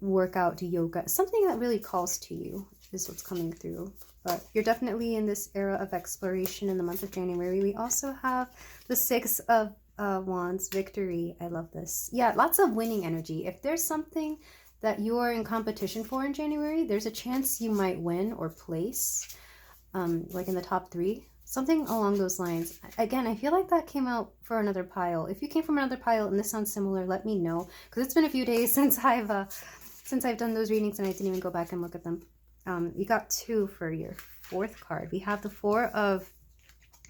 work out, do yoga. Something that really calls to you is what's coming through. But you're definitely in this era of exploration in the month of January. We also have the Six of Wands, Victory. I love this. Yeah, lots of winning energy. If there's something that you're in competition for in January, there's a chance you might win or place, like in the top 3. Something along those lines. Again, I feel like that came out for another pile. If you came from another pile and this sounds similar, let me know. Because it's been a few days since I've done those readings and I didn't even go back and look at them. You got 2 for your 4th card. We have the Four of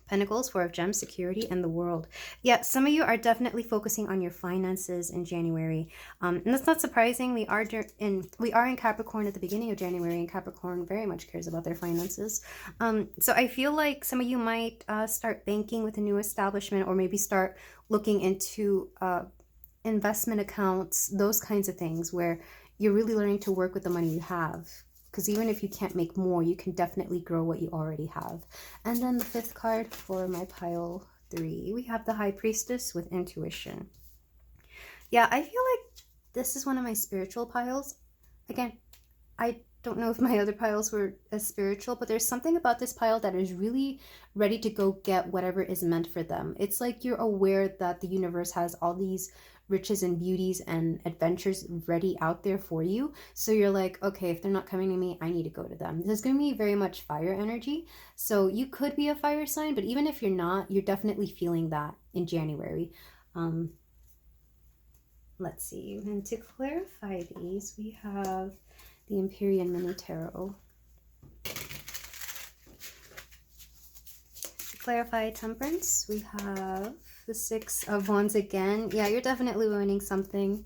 Pentacles, Four of Gems, Security, and the World. Yeah, some of you are definitely focusing on your finances in January. And that's not surprising. We are in Capricorn at the beginning of January, and Capricorn very much cares about their finances. So I feel like some of you might start banking with a new establishment, or maybe start looking into investment accounts, those kinds of things, where you're really learning to work with the money you have. Because even if you can't make more, you can definitely grow what you already have. And then the 5th card for my pile 3, we have the High Priestess with Intuition. Yeah, I feel like this is one of my spiritual piles. Again, I don't know if my other piles were as spiritual, but there's something about this pile that is really ready to go get whatever is meant for them. It's like you're aware that the universe has all these riches and beauties and adventures ready out there for you. So you're like, okay, if they're not coming to me, I need to go to them. There's going to be very much fire energy. So you could be a fire sign, but even if you're not, you're definitely feeling that in January. Let's see. And to clarify these, we have the Empyrean Mini Tarot. To clarify Temperance, we have the Six of Wands again. Yeah, you're definitely winning something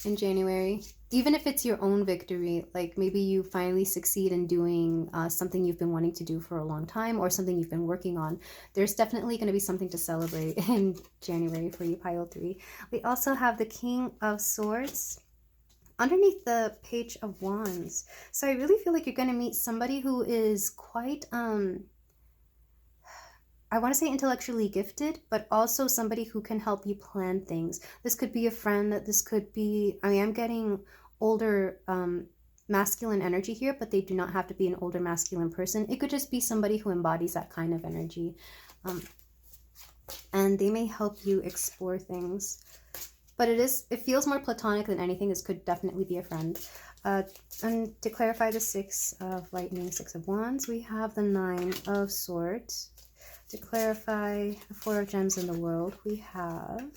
in January. Even if it's your own victory, like maybe you finally succeed in doing something you've been wanting to do for a long time, or something you've been working on. There's definitely going to be something to celebrate in January for you, pile 3. We also have the King of Swords underneath the Page of Wands. So I really feel like you're going to meet somebody who is quite I want to say intellectually gifted, but also somebody who can help you plan things. This could be a friend. This could be, I am getting older masculine energy here, but they do not have to be an older masculine person. It could just be somebody who embodies that kind of energy. And they may help you explore things. But it feels more platonic than anything. This could definitely be a friend. And to clarify the Six of Lightning, Six of Wands, we have the Nine of Swords. To clarify the Four of Gems in the World, we have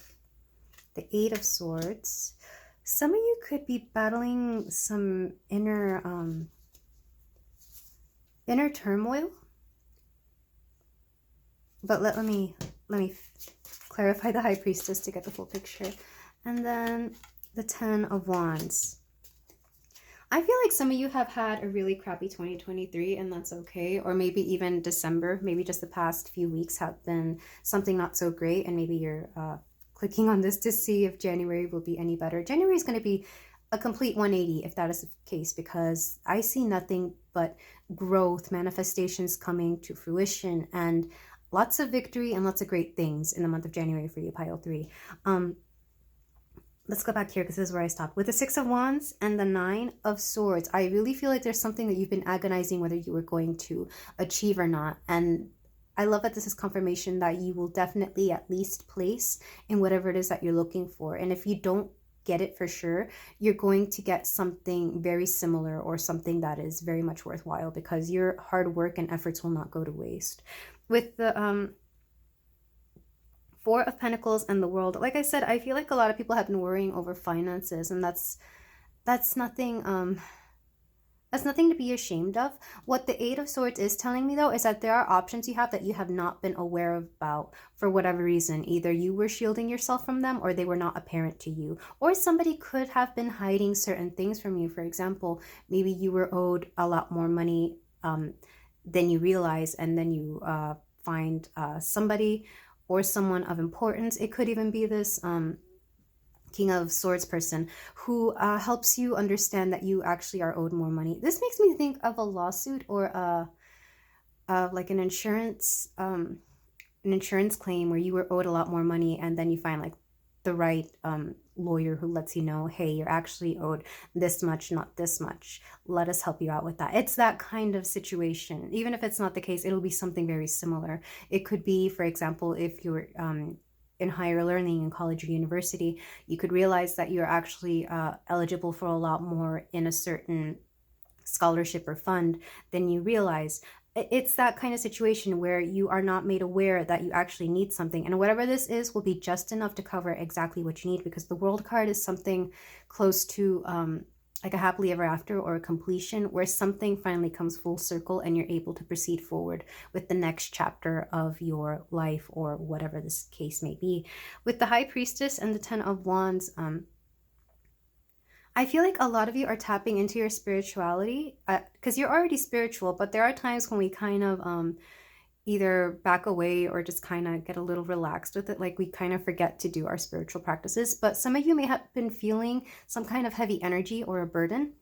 the Eight of Swords. Some of you could be battling some inner turmoil. But let me clarify the High Priestess to get the full picture. And then the Ten of Wands. I feel like some of you have had a really crappy 2023, and that's okay. Or maybe even December, maybe just the past few weeks have been something not so great, and maybe you're clicking on this to see if January will be any better. January is going to be a complete 180 if that is the case, because I see nothing but growth, manifestations coming to fruition, and lots of victory and lots of great things in the month of January for you, pile 3. Let's go back here because this is where I stopped. With the Six of Wands and the Nine of Swords, I really feel like there's something that you've been agonizing whether you were going to achieve or not. And I love that this is confirmation that you will definitely at least place in whatever it is that you're looking for. And if you don't get it for sure, you're going to get something very similar, or something that is very much worthwhile, because your hard work and efforts will not go to waste. With the Four of Pentacles and the World, like I said, I feel like a lot of people have been worrying over finances, and that's that's nothing that's nothing to be ashamed of. What the Eight of Swords is telling me, though, is that there are options you have that you have not been aware about for whatever reason. Either you were shielding yourself from them or they were not apparent to you. Or somebody could have been hiding certain things from you. For example, maybe you were owed a lot more money than you realize, and then you find somebody or someone of importance. It could even be this King of Swords person who helps you understand that you actually are owed more money. This makes me think of a lawsuit or like an insurance claim where you were owed a lot more money, and then you find like the right lawyer who lets you know, hey, you're actually owed this much, not this much. Let us help you out with that. It's that kind of situation. Even if it's not the case, it'll be something very similar. It could be, for example, if you're in higher learning in college or university, you could realize that you're actually eligible for a lot more in a certain scholarship or fund than you realize. It's that kind of situation where you are not made aware that you actually need something. And whatever this is will be just enough to cover exactly what you need, because the World card is something close to like a happily ever after or a completion, where something finally comes full circle and you're able to proceed forward with the next chapter of your life, or whatever this case may be. With the High Priestess and the Ten of Wands, I feel like a lot of you are tapping into your spirituality because you're already spiritual, but there are times when we kind of either back away or just kind of get a little relaxed with it. Like we kind of forget to do our spiritual practices. But some of you may have been feeling some kind of heavy energy or a burden.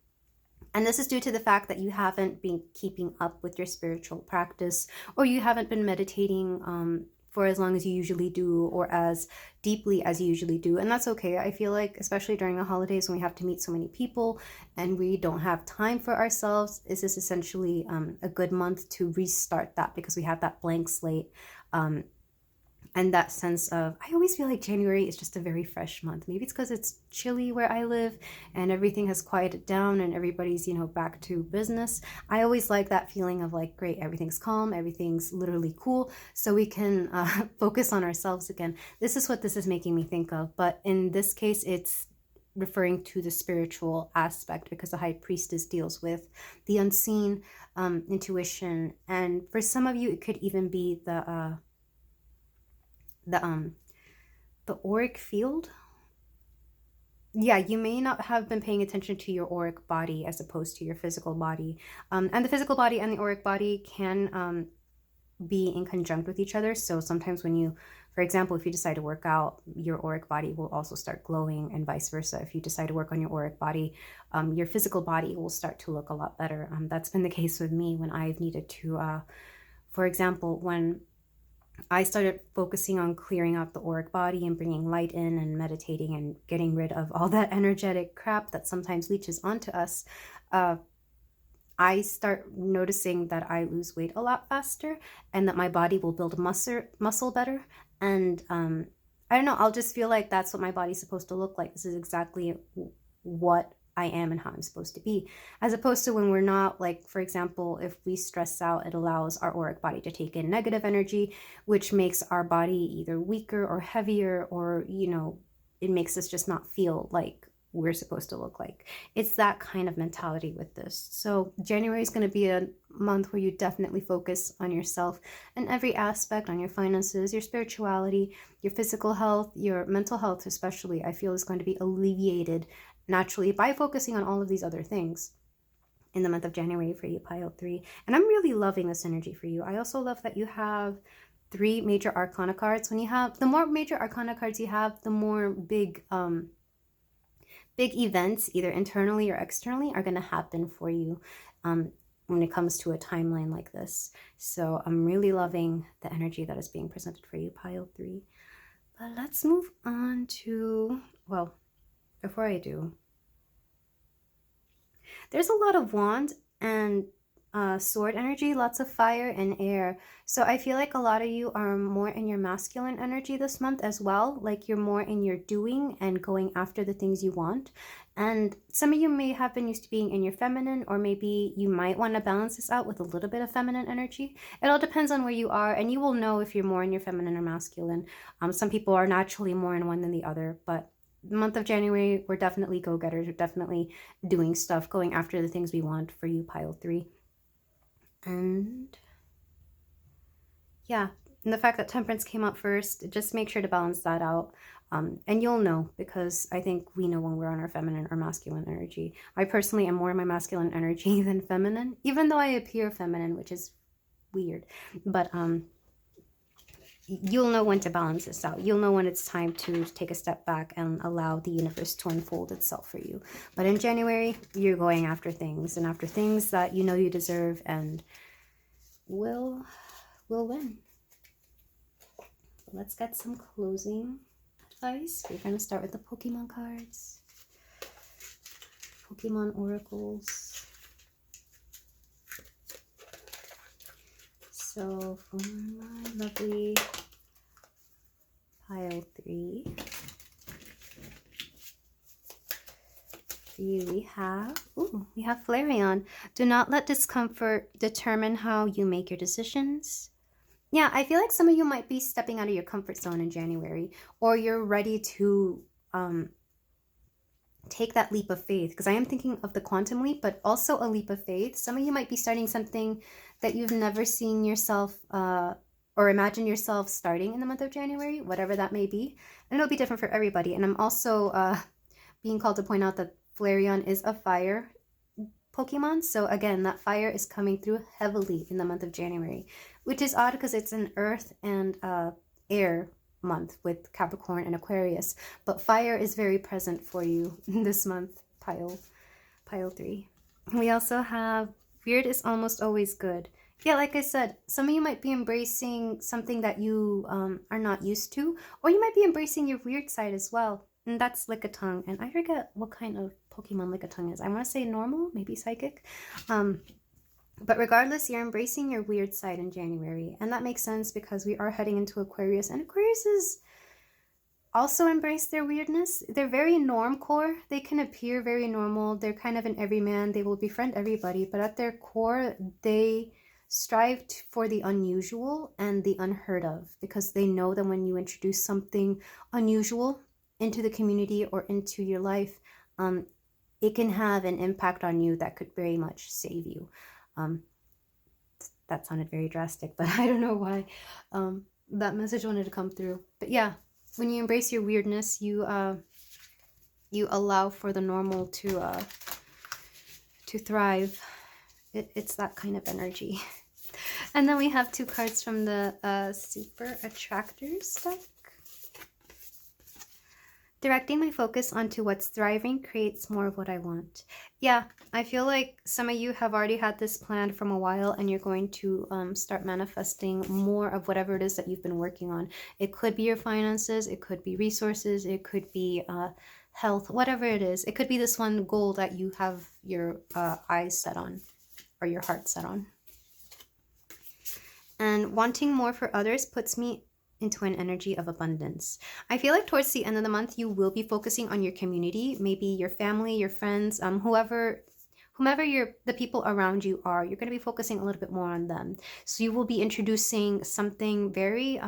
And this is due to the fact that you haven't been keeping up with your spiritual practice, or you haven't been meditating for as long as you usually do, or as deeply as you usually do. And that's okay. I feel like, especially during the holidays when we have to meet so many people and we don't have time for ourselves, this is essentially a good month to restart that, because we have that blank slate. And that sense of, I always feel like January is just a very fresh month. Maybe it's because it's chilly where I live and everything has quieted down and everybody's, back to business. I always like that feeling of like, great, everything's calm, everything's literally cool, so we can focus on ourselves again. This is what this is making me think of. But in this case, it's referring to the spiritual aspect, because the High Priestess deals with the unseen, intuition. And for some of you, it could even be the auric field. Yeah, you may not have been paying attention to your auric body as opposed to your physical body. And the physical body and the auric body can be in conjunct with each other. So sometimes when you, for example, if you decide to work out, your auric body will also start glowing, and vice versa. If you decide to work on your auric body, your physical body will start to look a lot better. That's been the case with me when I've needed to, for example, when I started focusing on clearing out the auric body and bringing light in and meditating and getting rid of all that energetic crap that sometimes leaches onto us. I start noticing that I lose weight a lot faster, and that my body will build muscle better. And I don't know, I'll just feel like that's what my body's supposed to look like. This is exactly what I am and how I'm supposed to be. As opposed to when we're not, like, for example, if we stress out, it allows our auric body to take in negative energy, which makes our body either weaker or heavier, or, it makes us just not feel like we're supposed to look like. It's that kind of mentality with this. So January is going to be a month where you definitely focus on yourself and every aspect, on your finances, your spirituality, your physical health, your mental health especially, I feel is going to be alleviated naturally by focusing on all of these other things in the month of January for you, Pile 3. And I'm really loving this energy for you. I also love that you have 3 major arcana cards. When you have, the more major arcana cards you have, the more big events, either internally or externally, are going to happen for you when it comes to a timeline like this. So I'm really loving the energy that is being presented for you, Pile 3. But let's move on to, well, before I do, there's a lot of wand and sword energy, lots of fire and air. So I feel like a lot of you are more in your masculine energy this month as well. Like you're more in your doing and going after the things you want. And some of you may have been used to being in your feminine, or maybe you might want to balance this out with a little bit of feminine energy. It all depends on where you are, and you will know if you're more in your feminine or masculine. Some people are naturally more in one than the other, but the month of January, we're definitely go-getters. We're definitely doing stuff, going after the things we want for you, pile 3. And yeah, and the fact that temperance came up first, just make sure to balance that out. And you'll know, because I think we know when we're on our feminine or masculine energy. I personally am more in my masculine energy than feminine, even though I appear feminine, which is weird. But you'll know when to balance this out. You'll know when it's time to take a step back and allow the universe to unfold itself for you. But in January, you're going after things, and after things that you know you deserve and will win. Let's get some closing advice. We're going to start with the Pokemon cards. Pokemon oracles. So for my lovely pile 3, for you we have Flareon. Do not let discomfort determine how you make your decisions. Yeah, I feel like some of you might be stepping out of your comfort zone in January, or you're ready to take that leap of faith, because I am thinking of the quantum leap, but also a leap of faith. Some of you might be starting something that you've never seen yourself or imagine yourself starting in the month of January, whatever that may be. And it'll be different for everybody. And I'm also being called to point out that Flareon is a fire Pokemon. So again, that fire is coming through heavily in the month of January, which is odd because it's an earth and air month with Capricorn and Aquarius, but fire is very present for you this month, pile 3. We also have weird is almost always good. Yeah, like I said, some of you might be embracing something that you are not used to, or you might be embracing your weird side as well, and that's Lickitung. And I forget what kind of Pokemon Lickitung is. I want to say normal, maybe psychic. But regardless, you're embracing your weird side in January. And that makes sense because we are heading into Aquarius. And Aquariuses also embrace their weirdness. They're very normcore. They can appear very normal. They're kind of an everyman. They will befriend everybody. But at their core, they strive for the unusual and the unheard of. Because they know that when you introduce something unusual into the community or into your life, it can have an impact on you that could very much save you. That sounded very drastic, but I don't know why that message wanted to come through. But yeah, when you embrace your weirdness, you allow for the normal to thrive. It's that kind of energy. And then we have 2 cards from the Super Attractors deck. Directing my focus onto what's thriving creates more of what I want. Yeah, I feel like some of you have already had this planned from a while, and you're going to start manifesting more of whatever it is that you've been working on. It could be your finances, it could be resources, it could be health, whatever it is. It could be this one goal that you have your eyes set on or your heart set on. And wanting more for others puts me into an energy of abundance. I feel like towards the end of the month, you will be focusing on your community, maybe your family, your friends, whomever the people around you are. You're going to be focusing a little bit more on them. So you will be introducing something very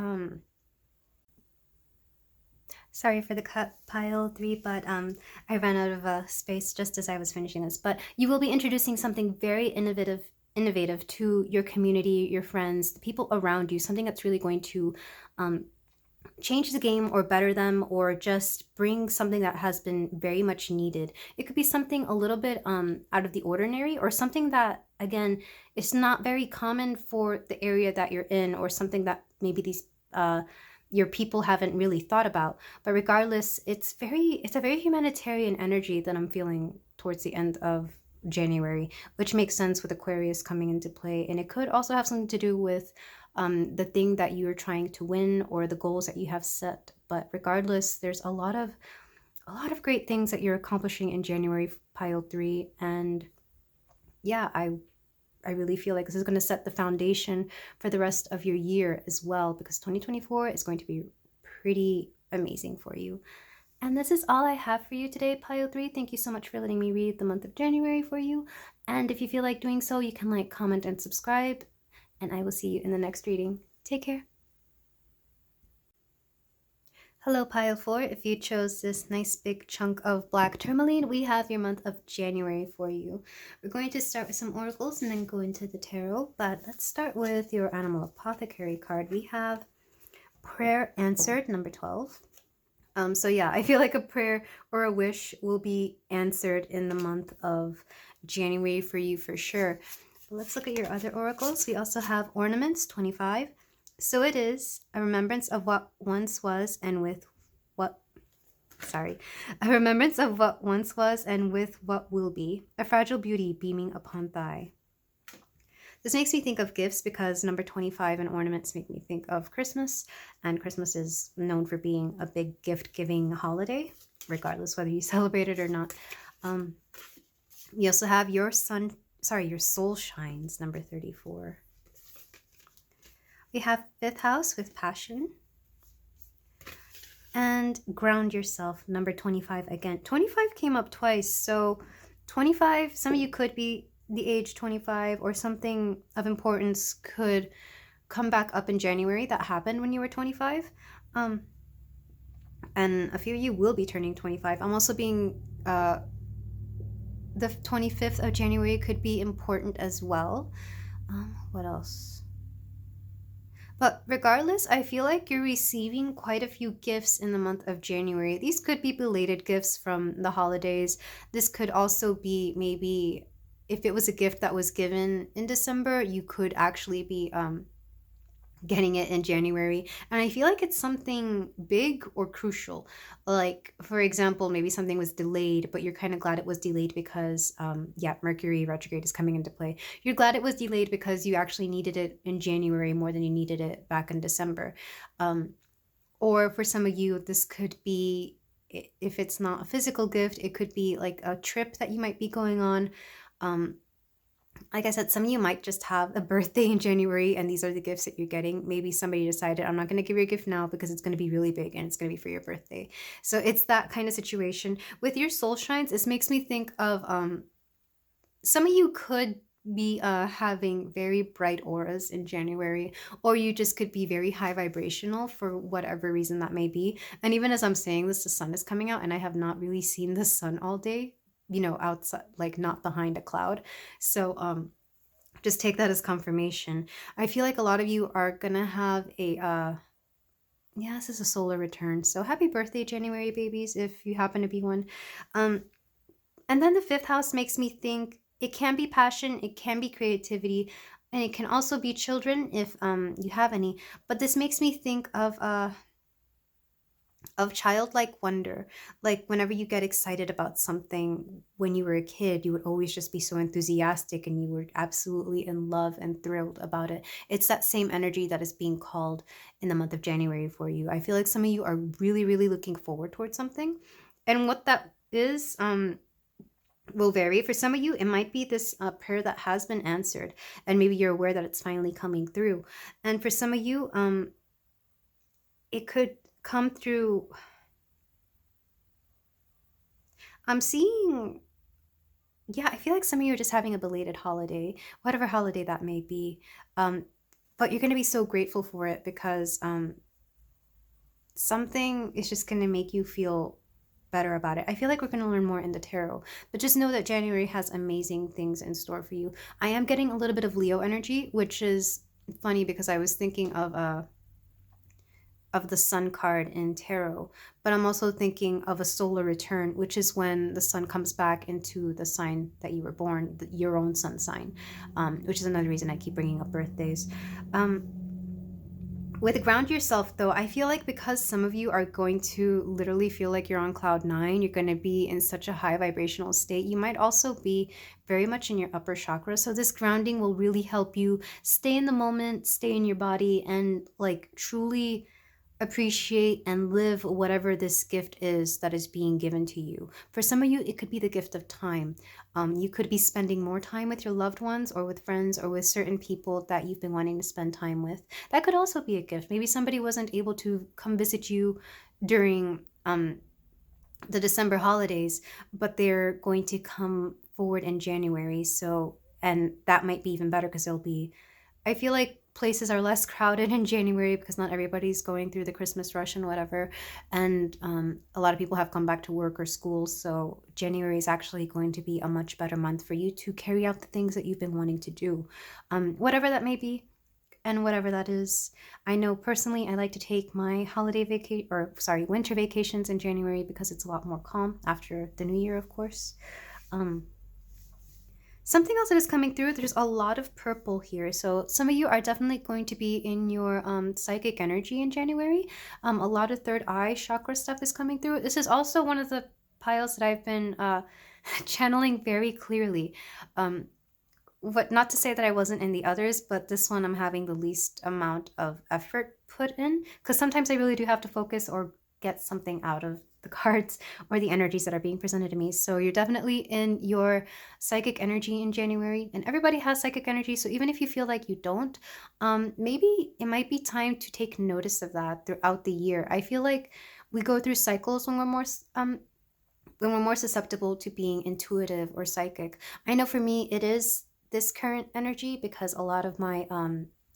sorry for the cut, pile 3, but I ran out of space just as I was finishing this. But you will be introducing something very innovative to your community, your friends, the people around you, something that's really going to change the game or better them, or just bring something that has been very much needed. It could be something a little bit out of the ordinary, or something that, again, is not very common for the area that you're in, or something that maybe these your people haven't really thought about. But regardless, it's a very humanitarian energy that I'm feeling towards the end of January, which makes sense with Aquarius coming into play. And it could also have something to do with the thing that you're trying to win, or the goals that you have set. But regardless, there's a lot of great things that you're accomplishing in January, pile 3. And yeah, I really feel like this is going to set the foundation for the rest of your year as well, because 2024 is going to be pretty amazing for you. And this is all I have for you today, pile 3. Thank you so much for letting me read the month of January for you. And if you feel like doing so, you can like, comment, and subscribe. And I will see you in the next reading. Take care. Hello, pile 4. If you chose this nice big chunk of black tourmaline, we have your month of January for you. We're going to start with some oracles and then go into the tarot, but let's start with your animal apothecary card. We have prayer answered, number 12. So yeah, I feel like a prayer or a wish will be answered in the month of January for you for sure. But let's look at your other oracles. We also have ornaments, 25. So it is a remembrance of what once was and with what, sorry, a remembrance of what once was and with what will be, a fragile beauty beaming upon thigh. This makes me think of gifts because number 25 and ornaments make me think of Christmas, and Christmas is known for being a big gift-giving holiday, regardless whether you celebrate it or not. You also have your soul shines, number 34. We have fifth house with passion. And ground yourself, number 25 again. 25 came up twice, so 25, some of you could be the age 25, or something of importance could come back up in January that happened when you were 25. And a few of you will be turning 25. I'm also being, the 25th of January could be important as well. What else? But regardless, I feel like you're receiving quite a few gifts in the month of January. These could be belated gifts from the holidays. This could also be maybe if it was a gift that was given in December, you could actually be getting it in January. And I feel like it's something big or crucial. Like, for example, maybe something was delayed, but you're kind of glad it was delayed because, Mercury retrograde is coming into play. You're glad it was delayed because you actually needed it in January more than you needed it back in December. Or for some of you, this could be, if it's not a physical gift, it could be like a trip that you might be going on. Like I said, some of you might just have a birthday in January and these are the gifts that you're getting. Maybe somebody decided, I'm not going to give you a gift now because it's going to be really big and it's going to be for your birthday. So it's that kind of situation. With your soul shines, this makes me think of some of you could be having very bright auras in January, or you just could be very high vibrational for whatever reason that may be. And even as I'm saying this, the sun is coming out and I have not really seen the sun all day, outside, like not behind a cloud. So just take that as confirmation. I feel like a lot of you are gonna have a this is a solar return. So happy birthday, January babies, if you happen to be one. And then the fifth house makes me think it can be passion, it can be creativity, and it can also be children if you have any. But this makes me think of childlike wonder. Like whenever you get excited about something when you were a kid, you would always just be so enthusiastic and you were absolutely in love and thrilled about it. It's that same energy that is being called in the month of January for you. I feel like some of you are really, really looking forward towards something. And what that is, will vary. For some of you, it might be this prayer that has been answered, and maybe you're aware that it's finally coming through. And for some of you, it could come through. I'm seeing, I feel like some of you are just having a belated holiday, whatever holiday that may be. But you're going to be so grateful for it because something is just going to make you feel better about it. I feel like we're going to learn more in the tarot, but just know that January has amazing things in store for you. I am getting a little bit of Leo energy, which is funny because I was thinking of the sun card in tarot, but I'm also thinking of a solar return, which is when the sun comes back into the sign that you were born, your own sun sign, which is another reason I keep bringing up birthdays. With ground yourself, though, I feel like because some of you are going to literally feel like you're on cloud nine, you're going to be in such a high vibrational state. You might also be very much in your upper chakra. So this grounding will really help you stay in the moment, stay in your body, and like truly appreciate and live whatever this gift is that is being given to you. For some of you, it could be the gift of time. You could be spending more time with your loved ones or with friends or with certain people that you've been wanting to spend time with. That could also be a gift. Maybe somebody wasn't able to come visit you during the December holidays, but they're going to come forward in January. So, and that might be even better because they'll be, I feel like places are less crowded in January because not everybody's going through the Christmas rush and whatever. And a lot of people have come back to work or school. So January is actually going to be a much better month for you to carry out the things that you've been wanting to do, whatever that may be. And whatever that is. I know personally I like to take my winter vacations in January because it's a lot more calm after the new year, of course. Something else that is coming through, there's a lot of purple here. So some of you are definitely going to be in your psychic energy in January. A lot of third eye chakra stuff is coming through. This is also one of the piles that I've been channeling very clearly. Not to say that I wasn't in the others, but this one I'm having the least amount of effort put in, because sometimes I really do have to focus or get something out of the cards or the energies that are being presented to me. So you're definitely in your psychic energy in January, and everybody has psychic energy. So even if you feel like you don't, maybe it might be time to take notice of that throughout the year. I feel like we go through cycles when we're more susceptible to being intuitive or psychic. I know for me it is this current energy because a lot of my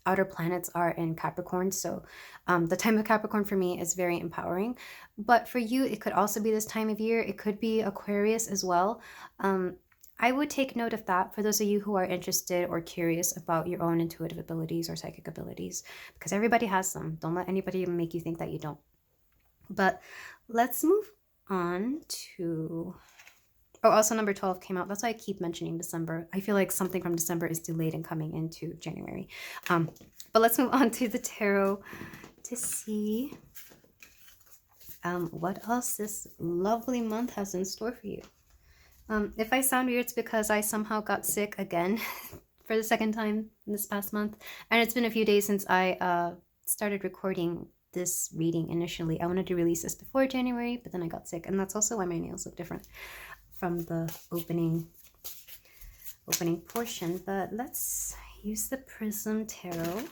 outer planets are in Capricorn. So the time of Capricorn for me is very empowering. But for you, it could also be this time of year. It could be Aquarius as well. I would take note of that for those of you who are interested or curious about your own intuitive abilities or psychic abilities, because everybody has them. Don't let anybody make you think that you don't. But let's move on to... Oh, also number 12 came out. That's why I keep mentioning December. I feel like something from December is delayed in coming into January. But let's move on to the tarot to see what else this lovely month has in store for you. If I sound weird, it's because I somehow got sick again for the second time this past month. And it's been a few days since I started recording this reading initially. I wanted to release this before January, but then I got sick. And that's also why my nails look different from the opening portion. But let's use the Prism Tarot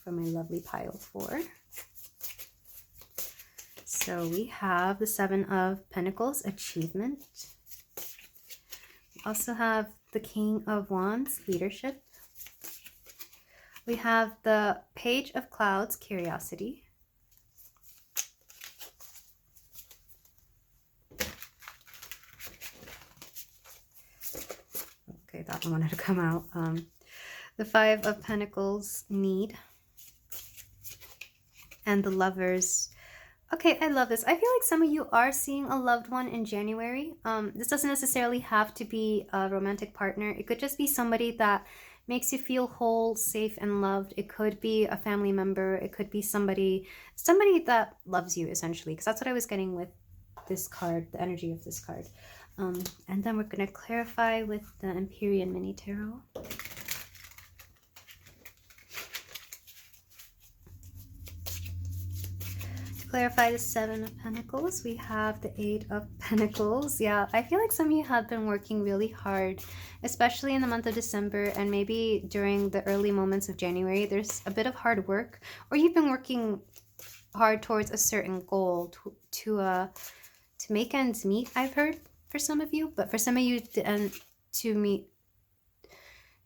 for my lovely pile 4. So we have the 7 of Pentacles, achievement. We also have the King of Wands, leadership. We have the Page of Clouds, curiosity. Okay, that one wanted to come out. The 5 of Pentacles, need. And the Lovers. Okay, I love this. I feel like some of you are seeing a loved one in January. This doesn't necessarily have to be a romantic partner. It could just be somebody that makes you feel whole, safe, and loved. It could be a family member. It could be somebody that loves you, essentially, because that's what I was getting with this card, the energy of this card. And then we're going to clarify with the Empyrean Mini Tarot. To clarify the 7 of Pentacles, we have the 8 of Pentacles. Yeah, I feel like some of you have been working really hard, especially in the month of December and maybe during the early moments of January. There's a bit of hard work, or you've been working hard towards a certain goal to make ends meet, I've heard, for some of you. But for some of you, to meet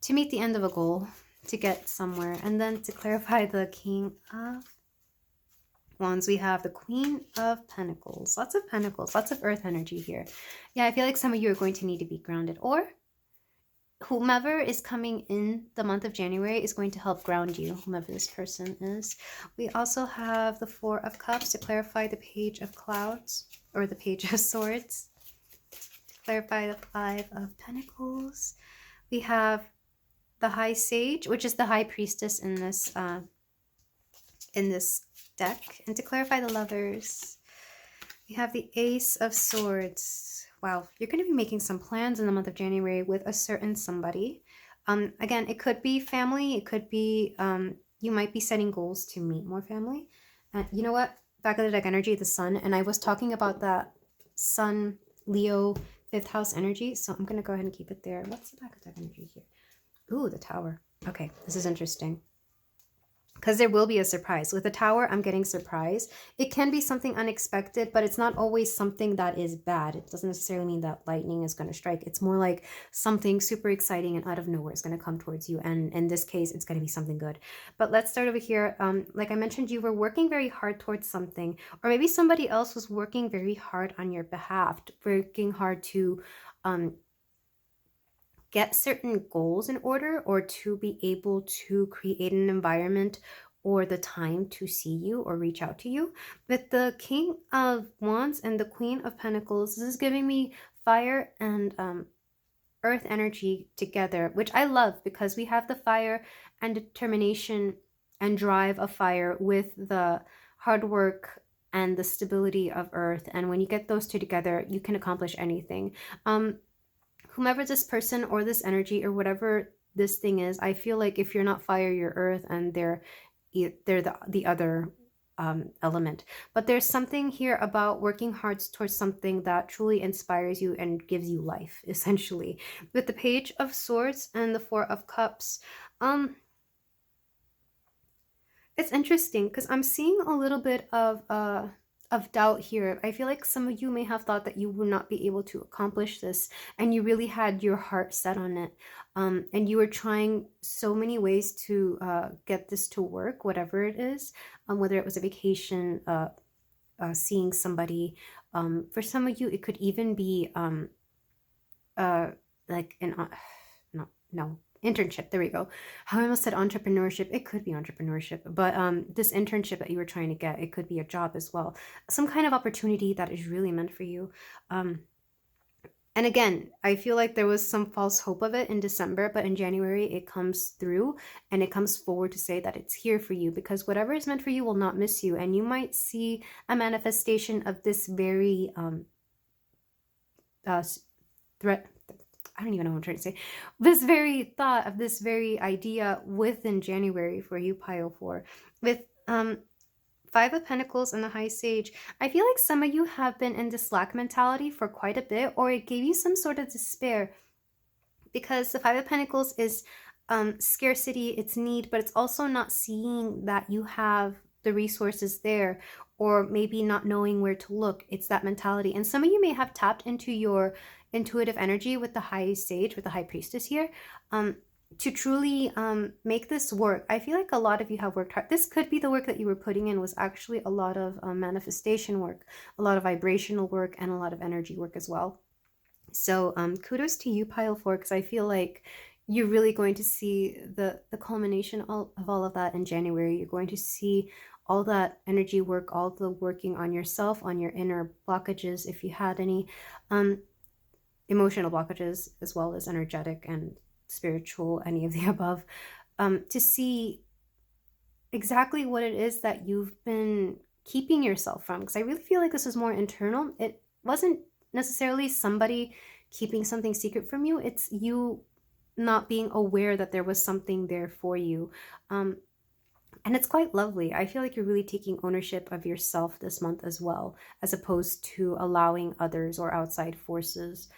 the end of a goal, to get somewhere. And then to clarify the King of Wands, we have the Queen of Pentacles. Lots of Pentacles, lots of earth energy here. Yeah, I feel like some of you are going to need to be grounded, or whomever is coming in the month of January is going to help ground you, whomever this person is. We also have the 4 of Cups to clarify the Page of Clouds, or the Page of Swords. To clarify the 5 of Pentacles, we have the High Sage, which is the High Priestess in this deck. And to clarify the Lovers, we have the Ace of Swords. Wow, you're going to be making some plans in the month of January with a certain somebody. Again, it could be family. It could be, you might be setting goals to meet more family. You know what? Back of the deck energy, the Sun. And I was talking about that Sun, Leo, 5th house energy. So I'm going to go ahead and keep it there. What's the back of deck energy here? Ooh, the Tower. Okay, this is interesting. because there will be a surprise. With the tower, I'm getting surprise. It can be something unexpected, but it's not always something that is bad. It doesn't necessarily mean that lightning is going to strike. It's more like something super exciting and out of nowhere is going to come towards you. And in this case, it's going to be something good. But let's start over here. Like I mentioned, you were working very hard towards something, or maybe somebody else was working very hard on your behalf, working hard to get certain goals in order, or to be able to create an environment or the time to see you or reach out to you. With the King of Wands and the Queen of Pentacles, this is giving me fire and earth energy together, which I love because we have the fire and determination and drive of fire with the hard work and the stability of earth. And when you get those two together, you can accomplish anything. Whomever this person or this energy or whatever this thing is, I feel like if you're not fire, you're earth, and they're the other element. But there's something here about working hard towards something that truly inspires you and gives you life, essentially. With the Page of Swords and the Four of Cups, it's interesting because I'm seeing a little bit of doubt here. I feel like some of you may have thought that you would not be able to accomplish this, and you really had your heart set on it. And you were trying so many ways to get this to work, whatever it is, whether it was a vacation, seeing somebody. For some of you, it could even be like an no internship. There we go. I almost said entrepreneurship. It could be entrepreneurship, but this internship that you were trying to get, it could be a job as well. Some kind of opportunity that is really meant for you. And again, I feel like there was some false hope of it in December, but in January it comes through and it comes forward to say that it's here for you, because whatever is meant for you will not miss you. And you might see a manifestation of this very threat. I don't even know what I'm trying to say. This very thought of this very idea within January for you, pile 4. With Five of Pentacles and the High Sage, I feel like some of you have been in this lack mentality for quite a bit, or it gave you some sort of despair, because the Five of Pentacles is scarcity, it's need, but it's also not seeing that you have the resources there, or maybe not knowing where to look. It's that mentality. And some of you may have tapped into your intuitive energy with the High Sage, with the High Priestess here, to truly make this work. I feel like a lot of you have worked hard. This could be the work that you were putting in was actually a lot of manifestation work, a lot of vibrational work, and a lot of energy work as well. So kudos to you, pile 4, because I feel like you're really going to see the culmination of all of that in January. You're going to see all that energy work, all the working on yourself, on your inner blockages, if you had any, emotional blockages, as well as energetic and spiritual, any of the above, to see exactly what it is that you've been keeping yourself from. Because I really feel like this is more internal. It wasn't necessarily somebody keeping something secret from you. It's you not being aware that there was something there for you. And it's quite lovely. I feel like you're really taking ownership of yourself this month as well, as opposed to allowing others or outside forces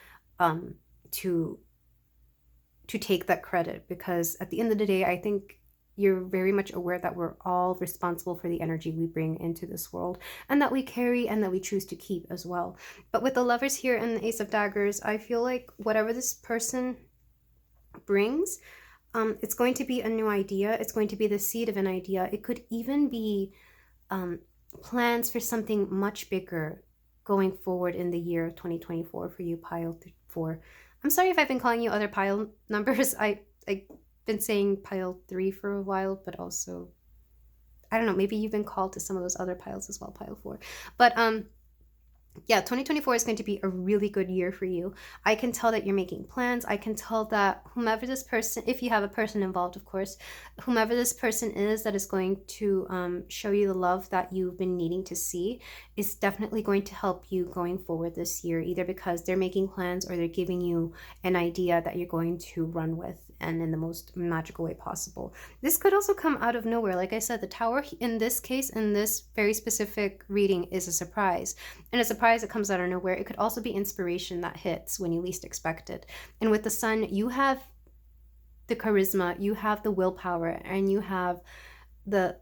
to take that credit. Because at the end of the day, I think you're very much aware that we're all responsible for the energy we bring into this world, and that we carry and that we choose to keep as well. But with the Lovers here and the Ace of Daggers, I feel like whatever this person brings, it's going to be a new idea. It's going to be the seed of an idea. It could even be plans for something much bigger going forward in the year of 2024 for you, pile 4. I'm sorry if I've been calling you other pile numbers. I've been saying pile 3 for a while, but also, I don't know, maybe you've been called to some of those other piles as well, pile 4. But yeah, 2024 is going to be a really good year for you. I can tell that you're making plans. I can tell that whomever this person, if you have a person involved, of course, whomever this person is that is going to show you the love that you've been needing to see, is definitely going to help you going forward this year, either because they're making plans or they're giving you an idea that you're going to run with, and in the most magical way possible. This could also come out of nowhere. Like I said, the Tower in this case, in this very specific reading, is a surprise. And a surprise that comes out of nowhere. It could also be inspiration that hits when you least expect it. And with the Sun, you have the charisma, you have the willpower, and you have the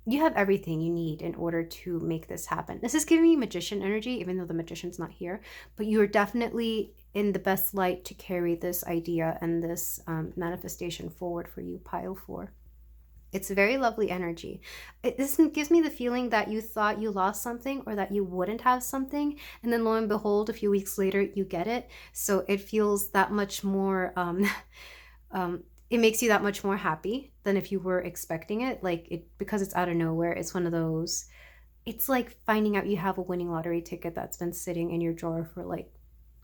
you have everything you need in order to make this happen. This is giving me magician energy, even though the magician's not here, but you are definitely in the best light to carry this idea and this manifestation forward for you, pile 4. It's very lovely energy. This gives me the feeling that you thought you lost something or that you wouldn't have something, and then lo and behold, a few weeks later, you get it. So it feels that much more it makes you that much more happy than if you were expecting it. Like, it, because it's out of nowhere, it's one of those, it's like finding out you have a winning lottery ticket that's been sitting in your drawer for like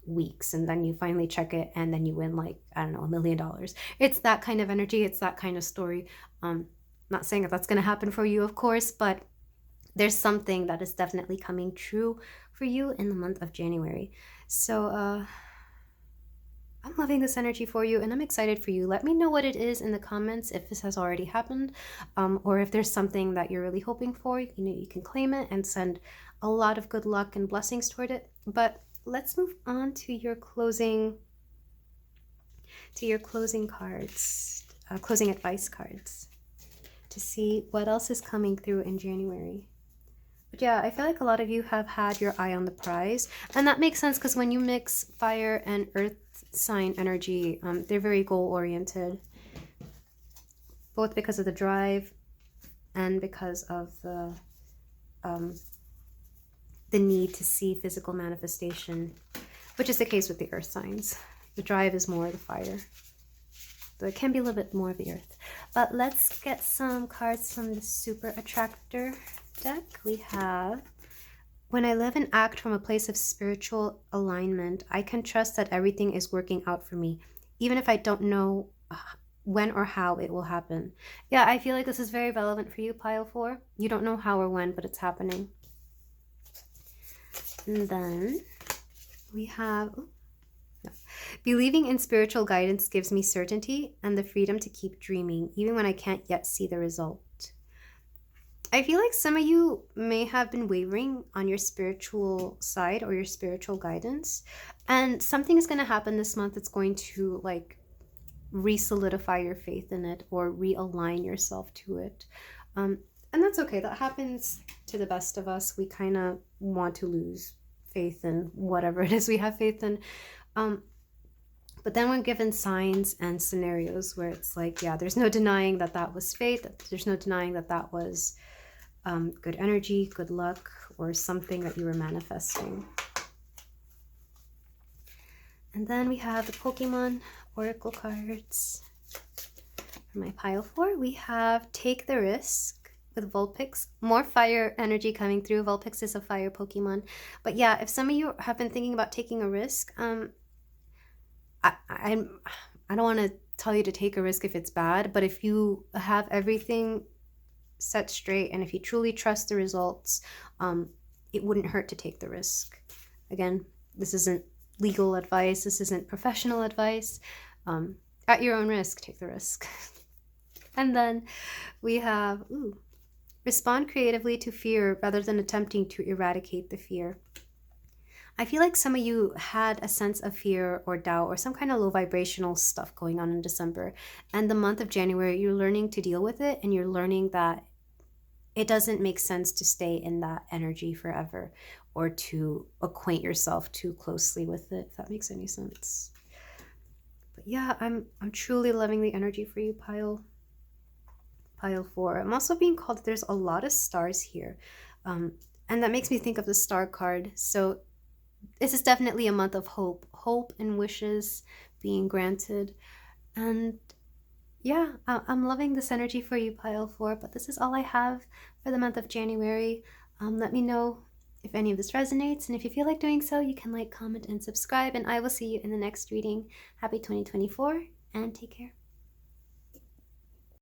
weeks, and then you finally check it and then you win, like, I don't know, $1 million. It's that kind of energy. It's that kind of story. Not saying that that's going to happen for you, of course, but there's something that is definitely coming true for you in the month of January. So I'm loving this energy for you, and I'm excited for you. Let me know what it is in the comments if this has already happened, or if there's something that you're really hoping for. You know, you can claim it and send a lot of good luck and blessings toward it. But let's move on to your closing cards, closing advice cards, to see what else is coming through in January. But yeah, I feel like a lot of you have had your eye on the prize, and that makes sense because when you mix fire and earth sign energy, they're very goal oriented, both because of the drive and because of the need to see physical manifestation, which is the case with the earth signs. The drive is more the fire, though it can be a little bit more of the earth. But let's get some cards from the Super Attractor deck. We have, when I live and act from a place of spiritual alignment, I can trust that everything is working out for me, even if I don't know when or how it will happen. Yeah, I feel like this is very relevant for you, pile 4. You don't know how or when, but it's happening. And then we have, believing in spiritual guidance gives me certainty and the freedom to keep dreaming, even when I can't yet see the result. I feel like some of you may have been wavering on your spiritual side or your spiritual guidance, and something is going to happen this month that's going to like re-solidify your faith in it or realign yourself to it. And that's okay. That happens to the best of us. We kind of want to lose faith in whatever it is we have faith in. But then we're given signs and scenarios where it's like, yeah, there's no denying that that was faith. There's no denying that that was good energy, good luck, or something that you were manifesting. And then we have the Pokemon Oracle cards. For my pile 4, we have Take the Risk with Vulpix. More fire energy coming through. Vulpix is a fire Pokemon. But yeah, if some of you have been thinking about taking a risk, I don't want to tell you to take a risk if it's bad, but if you have everything set straight and if you truly trust the results, it wouldn't hurt to take the risk. Again, this isn't legal advice. This isn't professional advice. At your own risk, take the risk. And then we have, respond creatively to fear rather than attempting to eradicate the fear. I feel like some of you had a sense of fear or doubt or some kind of low vibrational stuff going on in December. And the month of January, you're learning to deal with it, and you're learning that it doesn't make sense to stay in that energy forever or to acquaint yourself too closely with it, if that makes any sense. But yeah, I'm truly loving the energy for you, pile 4. I'm also being called, there's a lot of stars here. And that makes me think of the star card. So this is definitely a month of hope and wishes being granted. And yeah, I'm loving this energy for you, pile 4, but this is all I have for the month of January. Let me know if any of this resonates, and if you feel like doing so, you can like, comment, and subscribe, and I will see you in the next reading. Happy 2024, and take care.